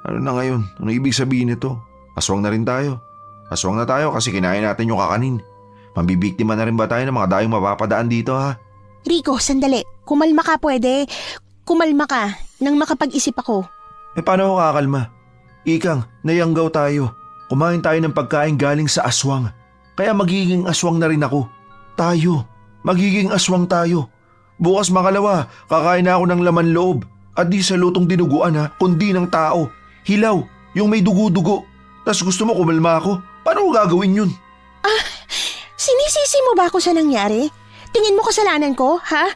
Ano na ngayon? Anong ibig sabihin nito? Aswang na rin tayo. Aswang na tayo kasi kinain natin yung kakanin. Mambibiktima na rin ba tayo ng mga dayong mapapadaan dito ha? Rico, sandali. Kumalma ka pwede. Kumalma ka nang makapag-isip ako. Paano ako kakalma? Ikang, nayanggaw tayo. Kumain tayo ng pagkain galing sa aswang. Kaya magiging aswang na rin ako. Tayo. Magiging aswang tayo. Bukas makalawa, kakain na ako ng laman loob. At di sa lutong dinuguan ha, kundi ng tao. Hilaw, yung may dugo-dugo. Tas gusto mo kumalma ako? Paano ko gagawin yun? Sinisisi mo ba ako sa nangyari? Tingin mo kasalanan ko, ha?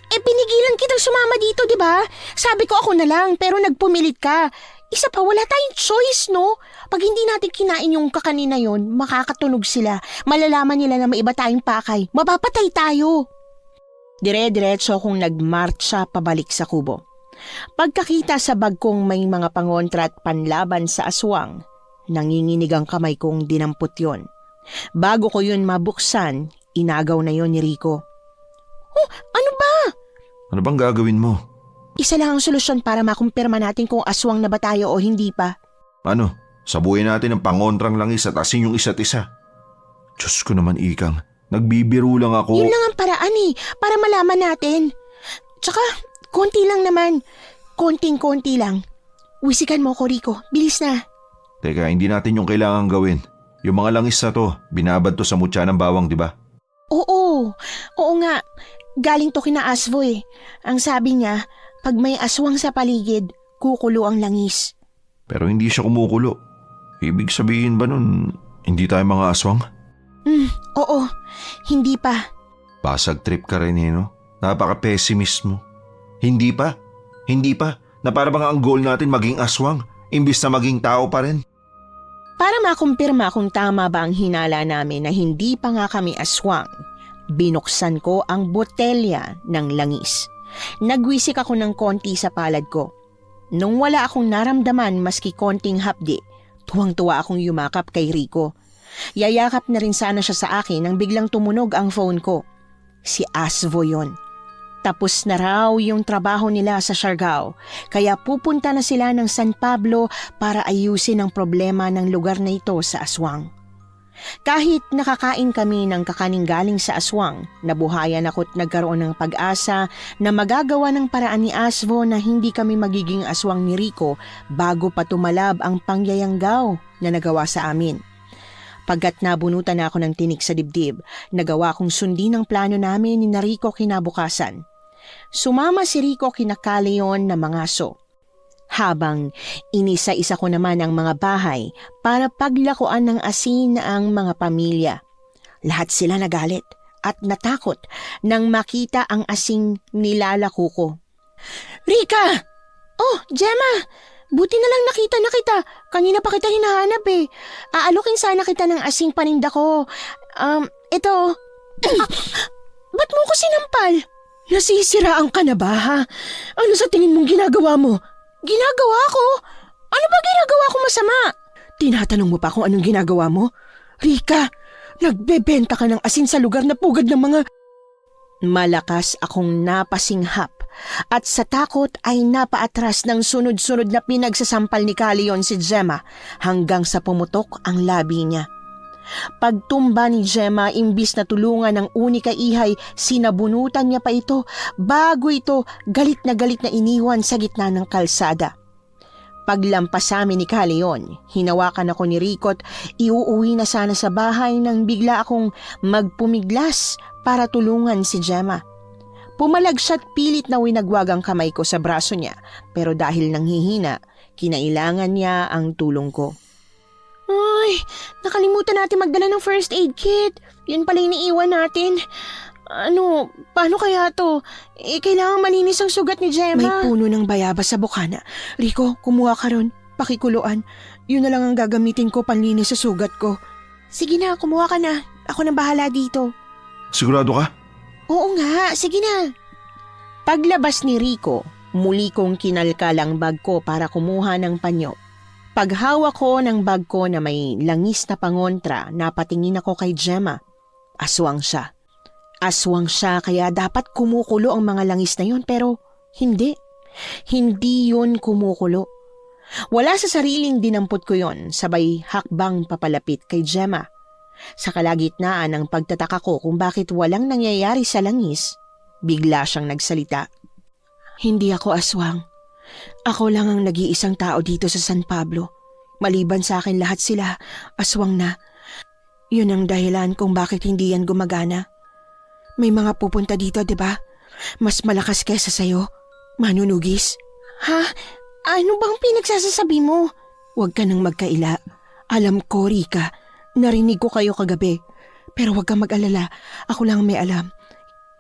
Pinigilan kitang sumama dito, di ba? Sabi ko ako na lang, pero nagpumilit ka. Isa pa, wala tayong choice, no? Pag hindi natin kinain yung kakanina yon, makakatunog sila. Malalaman nila na may iba tayong pakay. Mapapatay tayo. Dire-diretso akong nagmarcha pabalik sa kubo. Pagkakita sa bag kong may mga pangontra at panlaban sa aswang, nanginginig ang kamay kong dinampot yon. Bago ko yun mabuksan, inagaw na yon ni Rico. Oh, ano ba? Ano bang gagawin mo? Isa lang ang solusyon para makumpirma natin kung aswang na ba tayo o hindi pa. Ano? Sabuhin natin ng pangontrang langis at asin yung isa't isa. Diyos ko naman, Ikang. Nagbibiro lang ako. Yun lang ang paraan para malaman natin. Tsaka, konti lang naman. Konting-konti lang. Wisikan mo ko, Rico. Bilis na. Teka, hindi natin yung kailangan gawin. Yung mga langis na to, binabad to sa mutya ng bawang, di ba? Oo nga. Galing to kina Asvo eh. Ang sabi niya, pag may aswang sa paligid, kukulo ang langis. Pero hindi siya kumukulo. Ibig sabihin ba nun, hindi tayo mga aswang? Oo, hindi pa. Pasag trip ka rin eh, no? Napaka-pessimist mo. Hindi pa. Na para bang ang goal natin maging aswang, imbis na maging tao pa rin. Para makumpirma kung tama ba ang hinala namin na hindi pa nga kami aswang, binuksan ko ang botelya ng langis. Nagwisik ako ng konti sa palad ko. Nung wala akong naramdaman maski konting hapdi, tuwang-tuwa akong yumakap kay Rico. Yayakap na rin sana siya sa akin nang biglang tumunog ang phone ko. Si Asvo yon. Tapos na raw yung trabaho nila sa Siargao, kaya pupunta na sila ng San Pablo para ayusin ang problema ng lugar na ito sa aswang. Kahit nakakain kami ng kakaning galing sa aswang, nabuhayan ako't nagkaroon ng pag-asa na magagawa ng paraan ni Asvo na hindi kami magiging aswang ni Rico bago pa tumalab ang pangyayanggaw na nagawa sa amin. Pagkat nabunutan na ako ng tinik sa dibdib, nagawa kong sundin ang plano namin ni Rico kinabukasan. Sumama si Rico kina Caleon na mga aso. Habang inisa-isa ko naman ang mga bahay para paglakuan ng asin ang mga pamilya. Lahat sila nagalit at natakot nang makita ang asing nilalako ko. Rika! Oh, Gemma! Buti na lang nakita na kita. Kanina pa kita hinahanap eh. Aalukin sana kita ng asing paninda ko. Ito. Ba't mo ko sinampal? Nasisiraan ka na ba, ha? Ano sa tingin mong ginagawa mo? Ginagawa ko? Ano ba ginagawa ko masama? Tinatanong mo pa kung anong ginagawa mo? Rika, nagbebenta ka ng asin sa lugar na pugad ng mga... Malakas akong napasinghap at sa takot ay napaatras ng sunod-sunod na pinagsasampal ni Caleon si Gemma hanggang sa pumutok ang labi niya. Pagtumba ni Gemma, imbis na tulungan ng unika ihay, sinabunutan niya pa ito bago ito galit na iniwan sa gitna ng kalsada. Paglampas sa amin ni Caleon, hinawakan ako ni Rico't iuuwi na sana sa bahay nang bigla akong magpumiglas para tulungan si Gemma. Pumalag siya't pilit na winagwag ang kamay ko sa braso niya, pero dahil nanghihina, kinailangan niya ang tulong ko. Ay, nakalimutan natin magdala ng first aid kit. Yun pala iniiwan natin. Paano kaya to? Kailangan malinis ang sugat ni Gemma. May puno ng bayabas sa bukana. Rico, kumuha ka ron. Pakikuluan. Yun na lang ang gagamitin ko panlinis sa sugat ko. Sige na, kumuha ka na. Ako nang bahala dito. Sigurado ka? Oo nga, sige na. Paglabas ni Rico, muli kong kinalkal ang bag ko para kumuha ng panyo. Paghawak ko ng bag ko na may langis na pangontra, napatingin ako kay Gemma. Aswang siya. Aswang siya kaya dapat kumukulo ang mga langis na yun pero hindi. Hindi yun kumukulo. Wala sa sariling dinampot ko yon, sabay hakbang papalapit kay Gemma. Sa kalagitnaan ng pagtataka ko kung bakit walang nangyayari sa langis, bigla siyang nagsalita. Hindi ako aswang. Ako lang ang nag-iisang tao dito sa San Pablo. Maliban sa akin lahat sila, aswang na. Yun ang dahilan kung bakit hindi yan gumagana. May mga pupunta dito, di ba? Mas malakas kesa sa'yo. Manunugis. Ha? Ano bang pinagsasasabi mo? Huwag ka nang magkaila. Alam ko, Rika. Narinig ko kayo kagabi. Pero huwag kang mag-alala, ako lang may alam.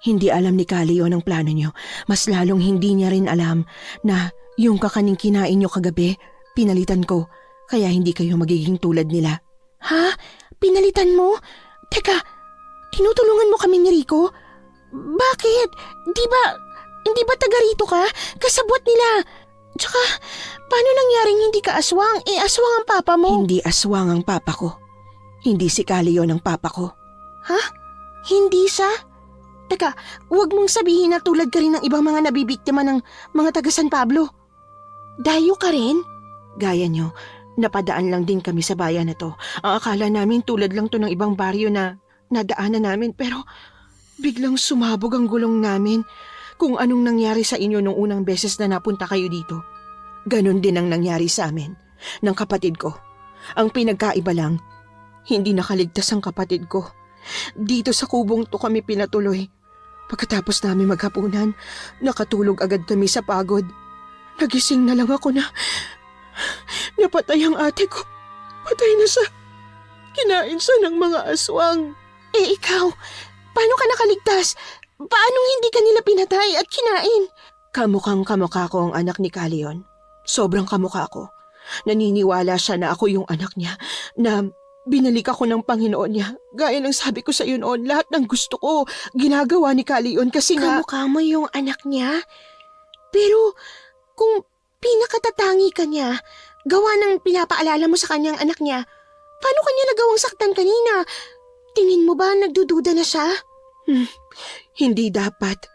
Hindi alam ni Kali yon ang plano niyo. Mas lalong hindi niya rin alam na yung kakaning kinain niyo kagabi, pinalitan ko. Kaya hindi kayo magiging tulad nila. Ha? Pinalitan mo? Teka, tinutulungan mo kami ni Rico? Bakit? Hindi ba taga rito ka? Kasabwat nila. Tsaka, paano nangyaring hindi ka aswang? Aswang ang papa mo. Hindi aswang ang papa ko. Hindi si Kali yon ang papa ko. Ha? Hindi siya? Teka, huwag mong sabihin na tulad ka rin ng ibang mga nabibiktima ng mga taga San Pablo. Dayo ka rin? Gaya niyo, napadaan lang din kami sa bayan na to. Ang akala namin tulad lang to ng ibang baryo na nadaanan namin, pero biglang sumabog ang gulong namin. Kung anong nangyari sa inyo nung unang beses na napunta kayo dito, ganon din ang nangyari sa amin, ng kapatid ko. Ang pinagkaiba lang, hindi nakaligtas ang kapatid ko. Dito sa kubong to kami pinatuloy. Pagkatapos namin maghapunan, nakatulog agad kami sa pagod. Nagising na lang ako na napatay ang ate ko. Patay na siya. Kinain siya ng mga aswang. Ikaw, paano ka nakaligtas? Paanong hindi ka nila pinatay at kinain? Kamukhang kamukha ko ang anak ni Kalion. Sobrang kamukha ko. Naniniwala siya na ako yung anak niya, na binalik ako ng Panginoon niya. Gaya ng sabi ko sa iyo noon, lahat ng gusto ko, ginagawa ni Kalion kasi nga... Kamukha mo yung anak niya? Pero kung pinakatatangi ka niya, gawa ng pinapaalala mo sa kanyang anak niya, paano kanya nagawang saktan kanina? Tingin mo ba nagdududa na siya? Hindi dapat.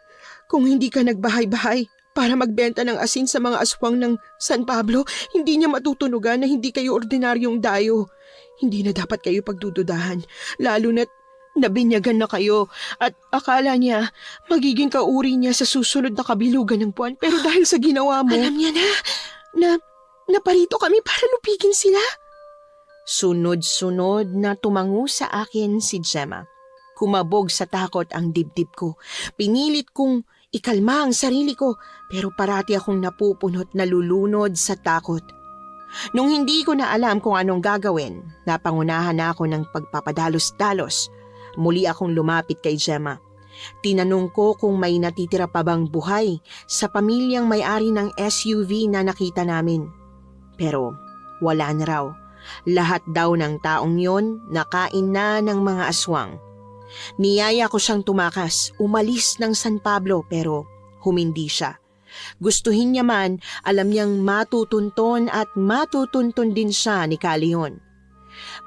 Kung hindi ka nagbahay-bahay para magbenta ng asin sa mga aswang ng San Pablo, hindi niya matutunugan na hindi kayo ordinaryong dayo. Hindi na dapat kayo pagdududahan, lalo na't nabinyagan na kayo at akala niya magiging kauri niya sa susunod na kabilugan ng buwan. Pero dahil sa ginawa mo... Alam niya na naparito kami para lupigin sila. Sunod-sunod na tumango sa akin si Gemma. Kumabog sa takot ang dibdib ko. Pinilit kong ikalma ang sarili ko, pero parati akong napupunot na lulunod sa takot. Nung hindi ko na alam kung anong gagawin, napangunahan na ako ng pagpapadalos-dalos. Muli akong lumapit kay Gemma. Tinanong ko kung may natitira pa bang buhay sa pamilyang may-ari ng SUV na nakita namin. Pero wala na raw. Lahat daw ng taong yon nakain na ng mga aswang. Niyaya ko siyang tumakas, umalis ng San Pablo, pero humindi siya. Gustuhin niya man, alam niyang matutunton at matutunton din siya ni Kalion.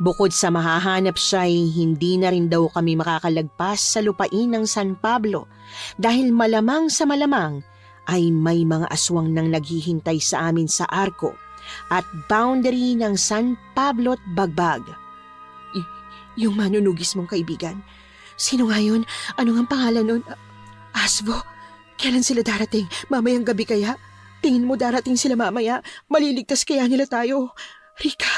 Bukod sa mahahanap siya ay hindi na rin daw kami makakalagpas sa lupain ng San Pablo dahil malamang sa malamang ay may mga aswang nang naghihintay sa amin sa arko at boundary ng San Pablo at Bagbag. Yung manunugis mong kaibigan, sino nga yun? Ano ang pangalan nun? Asbo? Kailan sila darating? Mamayang gabi kaya? Tingin mo darating sila mamaya? Maliligtas kaya nila tayo? Rika,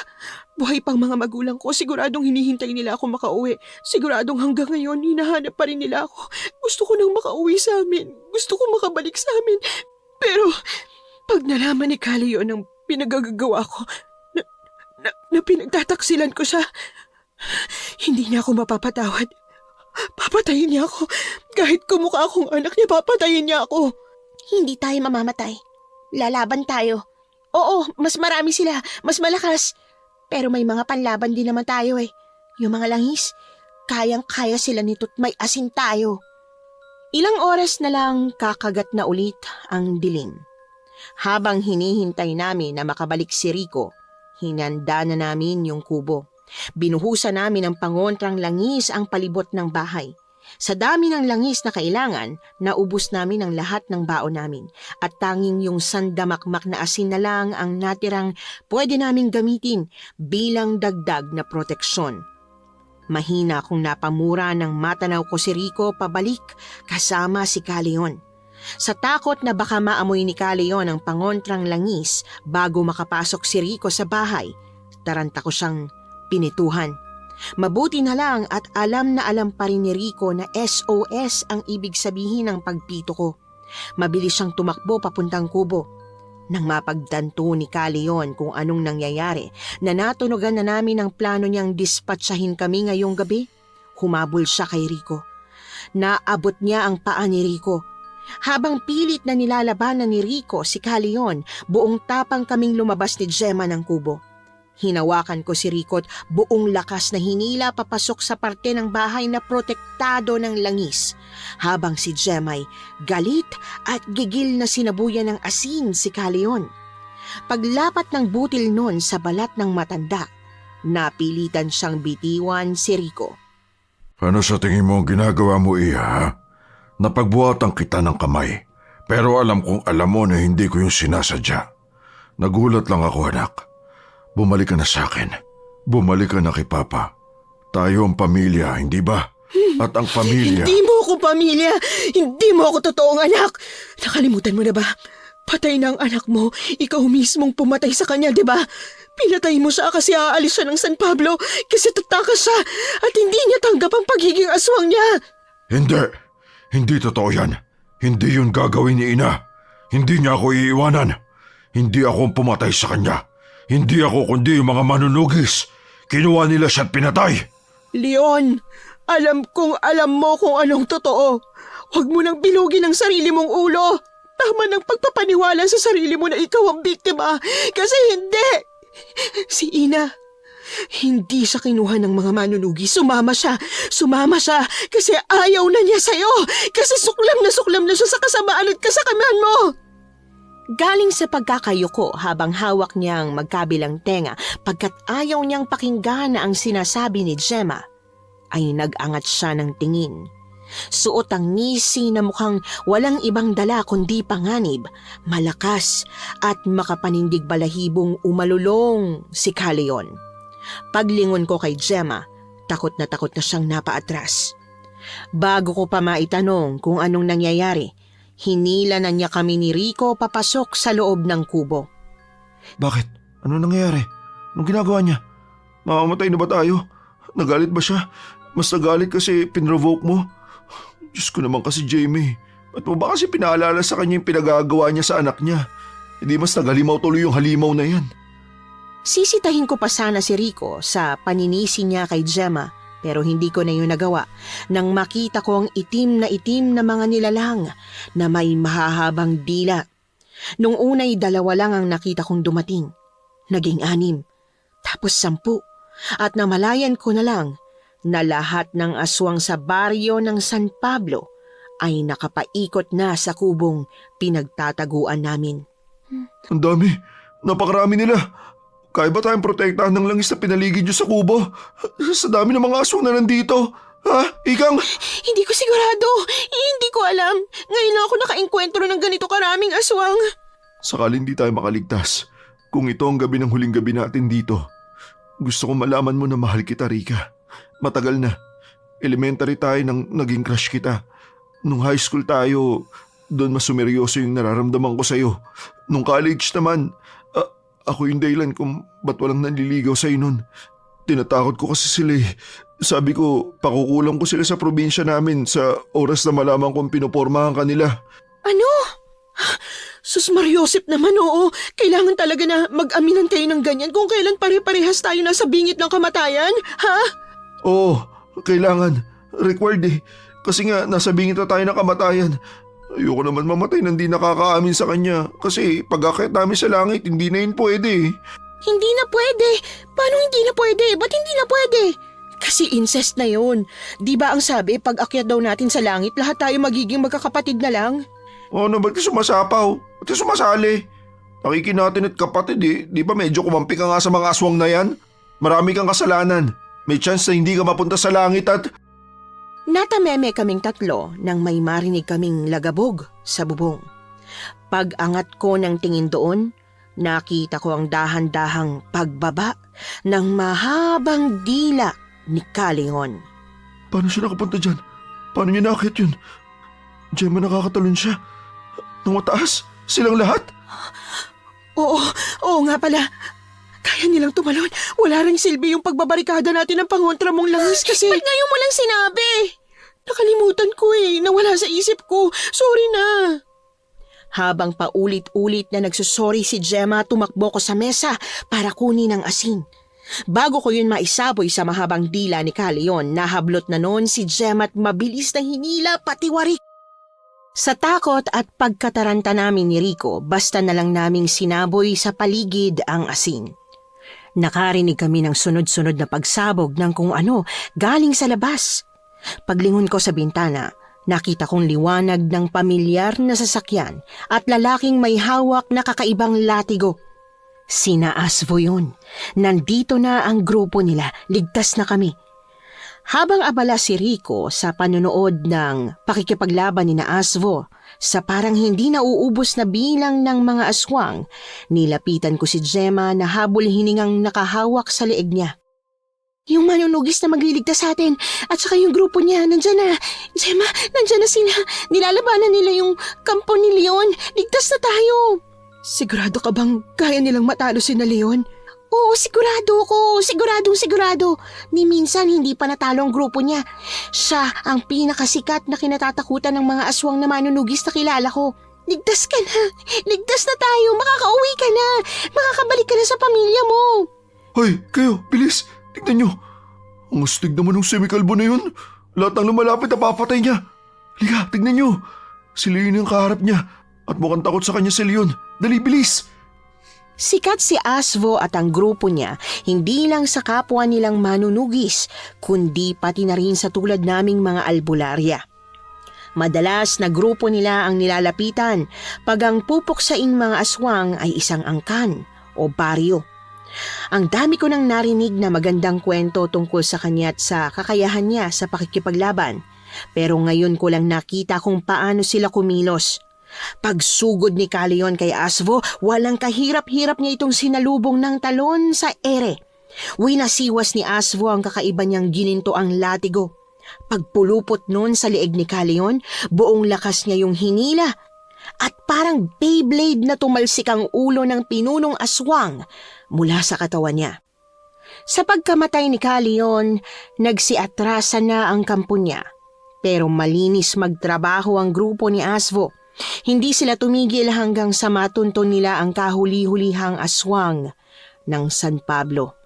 buhay pang mga magulang ko. Siguradong hinihintay nila ako makauwi. Siguradong hanggang ngayon hinahanap pa rin nila ako. Gusto ko nang makauwi sa amin. Gusto ko makabalik sa amin. Pero pag nalaman ni Kali yun ang pinagagagawa ko, na pinagtataksilan ko siya, hindi niya ako mapapatawad. Papatayin niya ako. Kahit kumukha akong anak niya, papatayin niya ako. Hindi tayo mamamatay. Lalaban tayo. Oo, mas marami sila, mas malakas. Pero may mga panlaban din naman tayo eh. Yung mga langis, kayang-kaya sila nito't may asin tayo. Ilang oras na lang kakagat na ulit ang dilim. Habang hinihintay namin na makabalik si Rico, hinanda na namin yung kubo. Binuhusan namin ng pangontrang langis ang palibot ng bahay. Sa dami ng langis na kailangan, naubos namin ang lahat ng baon namin at tanging yung sandamakmak na asin na lang ang natirang pwede naming gamitin bilang dagdag na proteksyon. Mahina akong napamura nang matanaw ko si Rico pabalik kasama si Kalion. Sa takot na baka maamoy ni Kalion ang pangontrang langis bago makapasok si Rico sa bahay, taranta ko siyang pinituhan. Mabuti na lang at alam na alam pa rin ni Rico na SOS ang ibig sabihin ng pagpito ko. Mabilis siyang tumakbo papuntang kubo. Nang mapagtanto ni Kalion kung anong nangyayari, na natunugan na namin ang plano niyang dispatsahin kami ngayong gabi, humabol siya kay Rico. Naabot niya ang paa ni Rico. Habang pilit na nilalabanan ni Rico si Caleon, buong tapang kaming lumabas ni Gemma ng kubo. Hinawakan ko si Rico at buong lakas na hinila papasok sa parte ng bahay na protektado ng langis. Habang si Gemma ay galit at gigil na sinabuyan ng asin si Caleon. Paglapat ng butil nun sa balat ng matanda, napilitan siyang bitiwan si Rico. Ano sa tingin mo ang ginagawa mo, Iya, ha? Napagbuhatan kita ng kamay. Pero alam kong alam mo na hindi ko yung sinasadya. Nagulat lang ako, anak. Bumalik ka na sa akin. Bumalik ka na kay Papa. Tayo ang pamilya, hindi ba? At ang pamilya... Hindi mo ako pamilya! Hindi mo ako totoong anak! Nakalimutan mo na ba? Patay na ang anak mo. Ikaw mismong pumatay sa kanya, di ba? Pinatay mo siya kasi aalis siya ng San Pablo kasi tatakas siya at hindi niya tanggap ang pagiging aswang niya. Hindi! Hindi totoo yan. Hindi yun gagawin ni Ina. Hindi niya ako iiwanan. Hindi ako pumatay sa kanya. Hindi ako kundi yung mga manunugis. Kinuha nila siya at pinatay. Leon, alam kong alam mo kung anong totoo. Huwag mo nang bilugin ang sarili mong ulo. Tama ng pagpapaniwala sa sarili mo na ikaw ang biktima. Kasi hindi. Si Ina, hindi siya kinuha ng mga manunugi. Sumama siya kasi ayaw na niya sa'yo. Kasi suklam na siya sa kasamaan at kasakaman mo. Galing sa pagkakayuko habang hawak niyang magkabilang tenga pagkat ayaw niyang pakinggan na ang sinasabi ni Gemma, ay nag-angat siya ng tingin. Suot ang ngisi na mukhang walang ibang dala kundi panganib, malakas at makapanindig balahibong umalulong si Caleon. Paglingon ko kay Gemma, takot na siyang napaatras. Bago ko pa maitanong kung anong nangyayari, hinila na niya kami ni Rico papasok sa loob ng kubo. Bakit? Ano nangyayari? Anong ginagawa niya? Mamamatay na ba tayo? Nagalit ba siya? Mas nagalit kasi pinrovoke mo? Diyos ko naman kasi, Jamie. Ba't mo ba kasi pinaalala sa kanya yung pinagagawa niya sa anak niya? Hindi mas nagalimaw tuloy yung halimaw na yan. Sisitahin ko pa sana si Rico sa paninisi niya kay Gemma pero hindi ko na yun nagawa nang makita ko ang itim na mga nilalang na may mahahabang dila. Nung una'y 2 lang ang nakita kong dumating. Naging 6, tapos 10 at namalayan ko na lang na lahat ng aswang sa baryo ng San Pablo ay nakapaikot na sa kubong pinagtataguan namin. Ang dami. Napakarami nila. Kaya ba tayong protektahan ng langis na pinaligid niyo sa kubo? Sa dami ng mga aswang na nandito. Ha? Ikang? Hindi ko sigurado. Hindi ko alam. Ngayon lang ako nakaengkwentro ng ganito karaming aswang. Sakali hindi tayo makaligtas. Kung ito ang gabi ng huling gabi natin dito. Gusto kong malaman mo na mahal kita, Rika. Matagal na. Elementary tayo nang naging crush kita. Nung high school tayo, doon mas sumeryoso yung nararamdaman ko sa'yo. Nung college naman, ako yung dahilan kung ba't walang nanliligaw sa'yo nun. Tinatakot ko kasi sila eh. Sabi ko, pakukulang ko sila sa probinsya namin sa oras na malaman kong pinopormahan kanila. Ano? Sus Mariosep naman, oo. Kailangan talaga na mag-aminan kayo ng ganyan kung kailan pare-parehas tayo nasa bingit ng kamatayan, ha? Oo, kailangan. Required eh. Kasi nga, nasa bingit na tayo ng kamatayan. Ayoko naman mamatay nang di nakakaamin sa kanya. Kasi pag-akit namin sa langit, hindi na yun pwede eh. Hindi na pwede. Paano hindi na pwede? Ba't hindi na pwede? Kasi incest na yun. Di ba ang sabi, pag akyat daw natin sa langit, lahat tayo magiging magkakapatid na lang? Ano, ba't ka sumasapaw? Ba't ka sumasali? Nakikinatin at kapatid eh. Di ba medyo kumampi ka nga sa mga aswang na yan? Marami kang kasalanan. May chance na hindi ka mapunta sa langit at... Natameme kaming 3 nang may marinig kaming lagabog sa bubong. Pag-angat ko ng tingin doon, nakita ko ang dahan-dahang pagbaba ng mahabang dila ni Caleon. Paano siya nakapunta dyan? Paano niya nakakit yun? Gemma, nakakatalon siya. Nang mataas? Silang lahat? Oo nga pala. Kaya nilang tumalon. Wala ring silbi yung pagbabarikada natin ng pangontra mong langis kasi... Ba't ngayon mo lang sinabi? Nakalimutan ko eh. Nawala sa isip ko. Sorry na. Habang paulit-ulit na nagsusori si Gemma, tumakbo ko sa mesa para kunin ang asin. Bago ko yun maisaboy sa mahabang dila ni Caleon, nahablot na noon si Jem at mabilis na hinila pati warik. Sa takot at pagkataranta namin ni Rico, basta na lang naming sinaboy sa paligid ang asin. Nakarinig kami ng sunod-sunod na pagsabog ng kung ano galing sa labas. Paglingon ko sa bintana, nakita kong liwanag ng pamilyar na sasakyan at lalaking may hawak na kakaibang latigo. Sina Asvo yun. Nandito na ang grupo nila, ligtas na kami. Habang abala si Rico sa panonood ng pakikipaglaban ni na Asvo sa parang hindi nauubos na bilang ng mga aswang, nilapitan ko si Gemma na habol hiningang nakahawak sa leeg niya. Yung manunugis na magliligtas sa atin at saka yung grupo niya, nandyan na. Gemma, nandyan na sila. Nilalabanan nila yung kampo ni Leon. Ligtas na tayo. Sigurado ka bang kaya nilang matalo si na Leon? Oo, sigurado ko. Sigurado. Ni minsan hindi pa natalo ang grupo niya. Siya ang pinakasikat na kinatatakutan ng mga aswang na manunugis na kilala ko. Ligtas ka na. Ligtas na tayo. Makakauwi ka na. Makakabalik ka na sa pamilya mo. Hoy, kayo, bilis! Tignan nyo! Ang astig naman ng semikalbo na yun. Lahat ng lumalapit na papatay niya. Liga, tignan nyo! Si Leon yung kaharap niya at mukhang takot sa kanya si Leon. Dali, bilis! Sikat si Asvo at ang grupo niya, hindi lang sa kapwa nilang manunugis, kundi pati na rin sa tulad naming mga albularya. Madalas na grupo nila ang nilalapitan pag ang pupuksaing mga aswang ay isang angkan o baryo. Ang dami ko nang narinig na magandang kwento tungkol sa kanya at sa kakayahan niya sa pakikipaglaban, pero ngayon ko lang nakita kung paano sila kumilos. Pagsugod ni Caleon kay Asvo, walang kahirap-hirap niya itong sinalubong ng talon sa ere. Winasiwas ni Asvo ang kakaiba niyang gininto ang latigo. Pagpulupot noon sa leeg ni Caleon, buong lakas niya yung hinila at parang Beyblade na tumalsik ang ulo ng pinunong aswang mula sa katawan niya. Sa pagkamatay ni Caleon, nagsiatrasa na ang kampo niya. Pero malinis magtrabaho ang grupo ni Asvo. Hindi sila tumigil hanggang sa matunton nila ang kahuli-hulihang aswang ng San Pablo.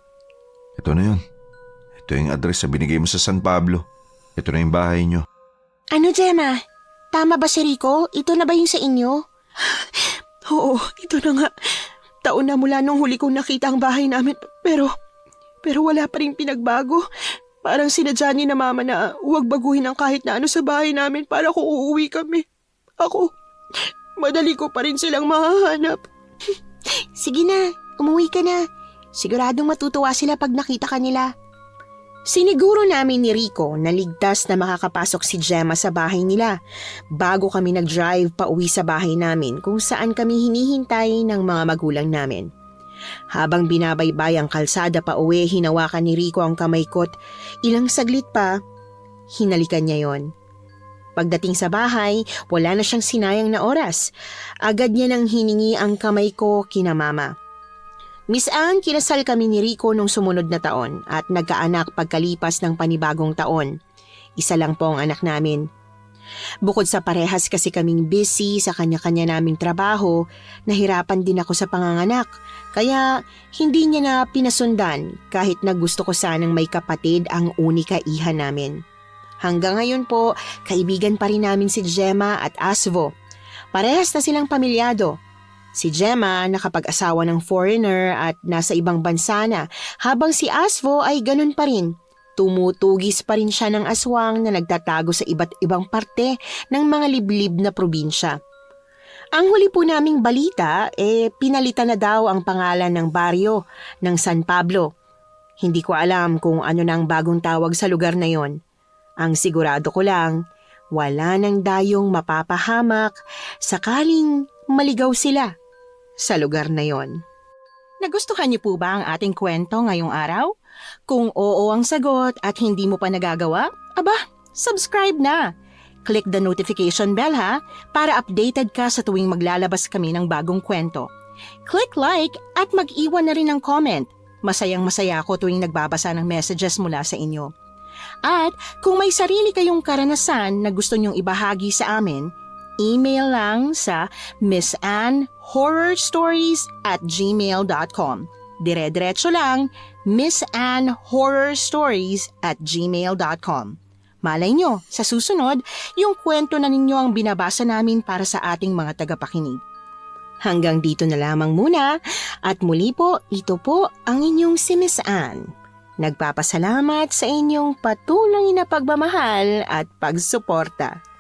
Ito na yun. Ito yung address na binigay mo sa San Pablo. Ito na yung bahay nyo. Ano, Gemma? Tama ba si Rico? Ito na ba yung sa inyo? Oo, ito na nga. Taon na mula nung huli kong nakita ang bahay namin. Pero wala pa rin pinagbago. Parang sinadya ni na mama na huwag baguhin ang kahit na ano sa bahay namin para kung uuwi kami. Ako, madali ko pa rin silang mahahanap. Sige na, umuwi ka na. Siguradong matutuwa sila pag nakita ka nila. Siniguro namin ni Rico na ligtas na makakapasok si Gemma sa bahay nila bago kami nag-drive pa uwi sa bahay namin kung saan kami hinihintay ng mga magulang namin. Habang binabaybay ang kalsada pa uwi, hinawakan ni Rico ang kamay ko't ilang saglit pa, hinalikan niya yon. Pagdating sa bahay, wala na siyang sinayang na oras. Agad niya nang hiningi ang kamay ko kina mama. Miss Ann, kinasal kami ni Rico nung sumunod na taon at nagkaanak pagkalipas ng panibagong taon. Isa lang po ang anak namin. Bukod sa parehas kasi kaming busy sa kanya-kanya naming trabaho, nahirapan din ako sa panganganak. Kaya hindi niya na pinasundan kahit na gusto ko sanang may kapatid ang unika iha namin. Hanggang ngayon po, kaibigan pa rin namin si Gemma at Asvo. Parehas na silang pamilyado. Si Gemma nakapag-asawa ng foreigner at nasa ibang bansa na, habang si Asvo ay ganun pa rin. Tumutugis pa rin siya ng aswang na nagtatago sa iba't ibang parte ng mga liblib na probinsya. Ang huli po naming balita, pinalitan na daw ang pangalan ng baryo ng San Pablo. Hindi ko alam kung ano nang bagong tawag sa lugar na yon. Ang sigurado ko lang, wala nang dayong mapapahamak sakaling maligaw sila sa lugar na yon. Nagustuhan niyo po ba ang ating kwento ngayong araw? Kung oo ang sagot at hindi mo pa nagagawa, aba, subscribe na! Click the notification bell ha, para updated ka sa tuwing maglalabas kami ng bagong kwento. Click like at mag-iwan na rin ng comment. Masayang-masaya ako tuwing nagbabasa ng messages mula sa inyo. At kung may sarili kayong karanasan na gusto nyong ibahagi sa amin, email lang sa missanhorrorstories@gmail.com. dire-diretso lang, missanhorrorstories@gmail.com. Malay nyo, sa susunod, yung kwento na ninyo ang binabasa namin para sa ating mga tagapakinig. Hanggang dito na lamang muna at muli po, ito po ang inyong si Miss Anne. Nagpapasalamat sa inyong patuloy na pagmamahal at pagsuporta.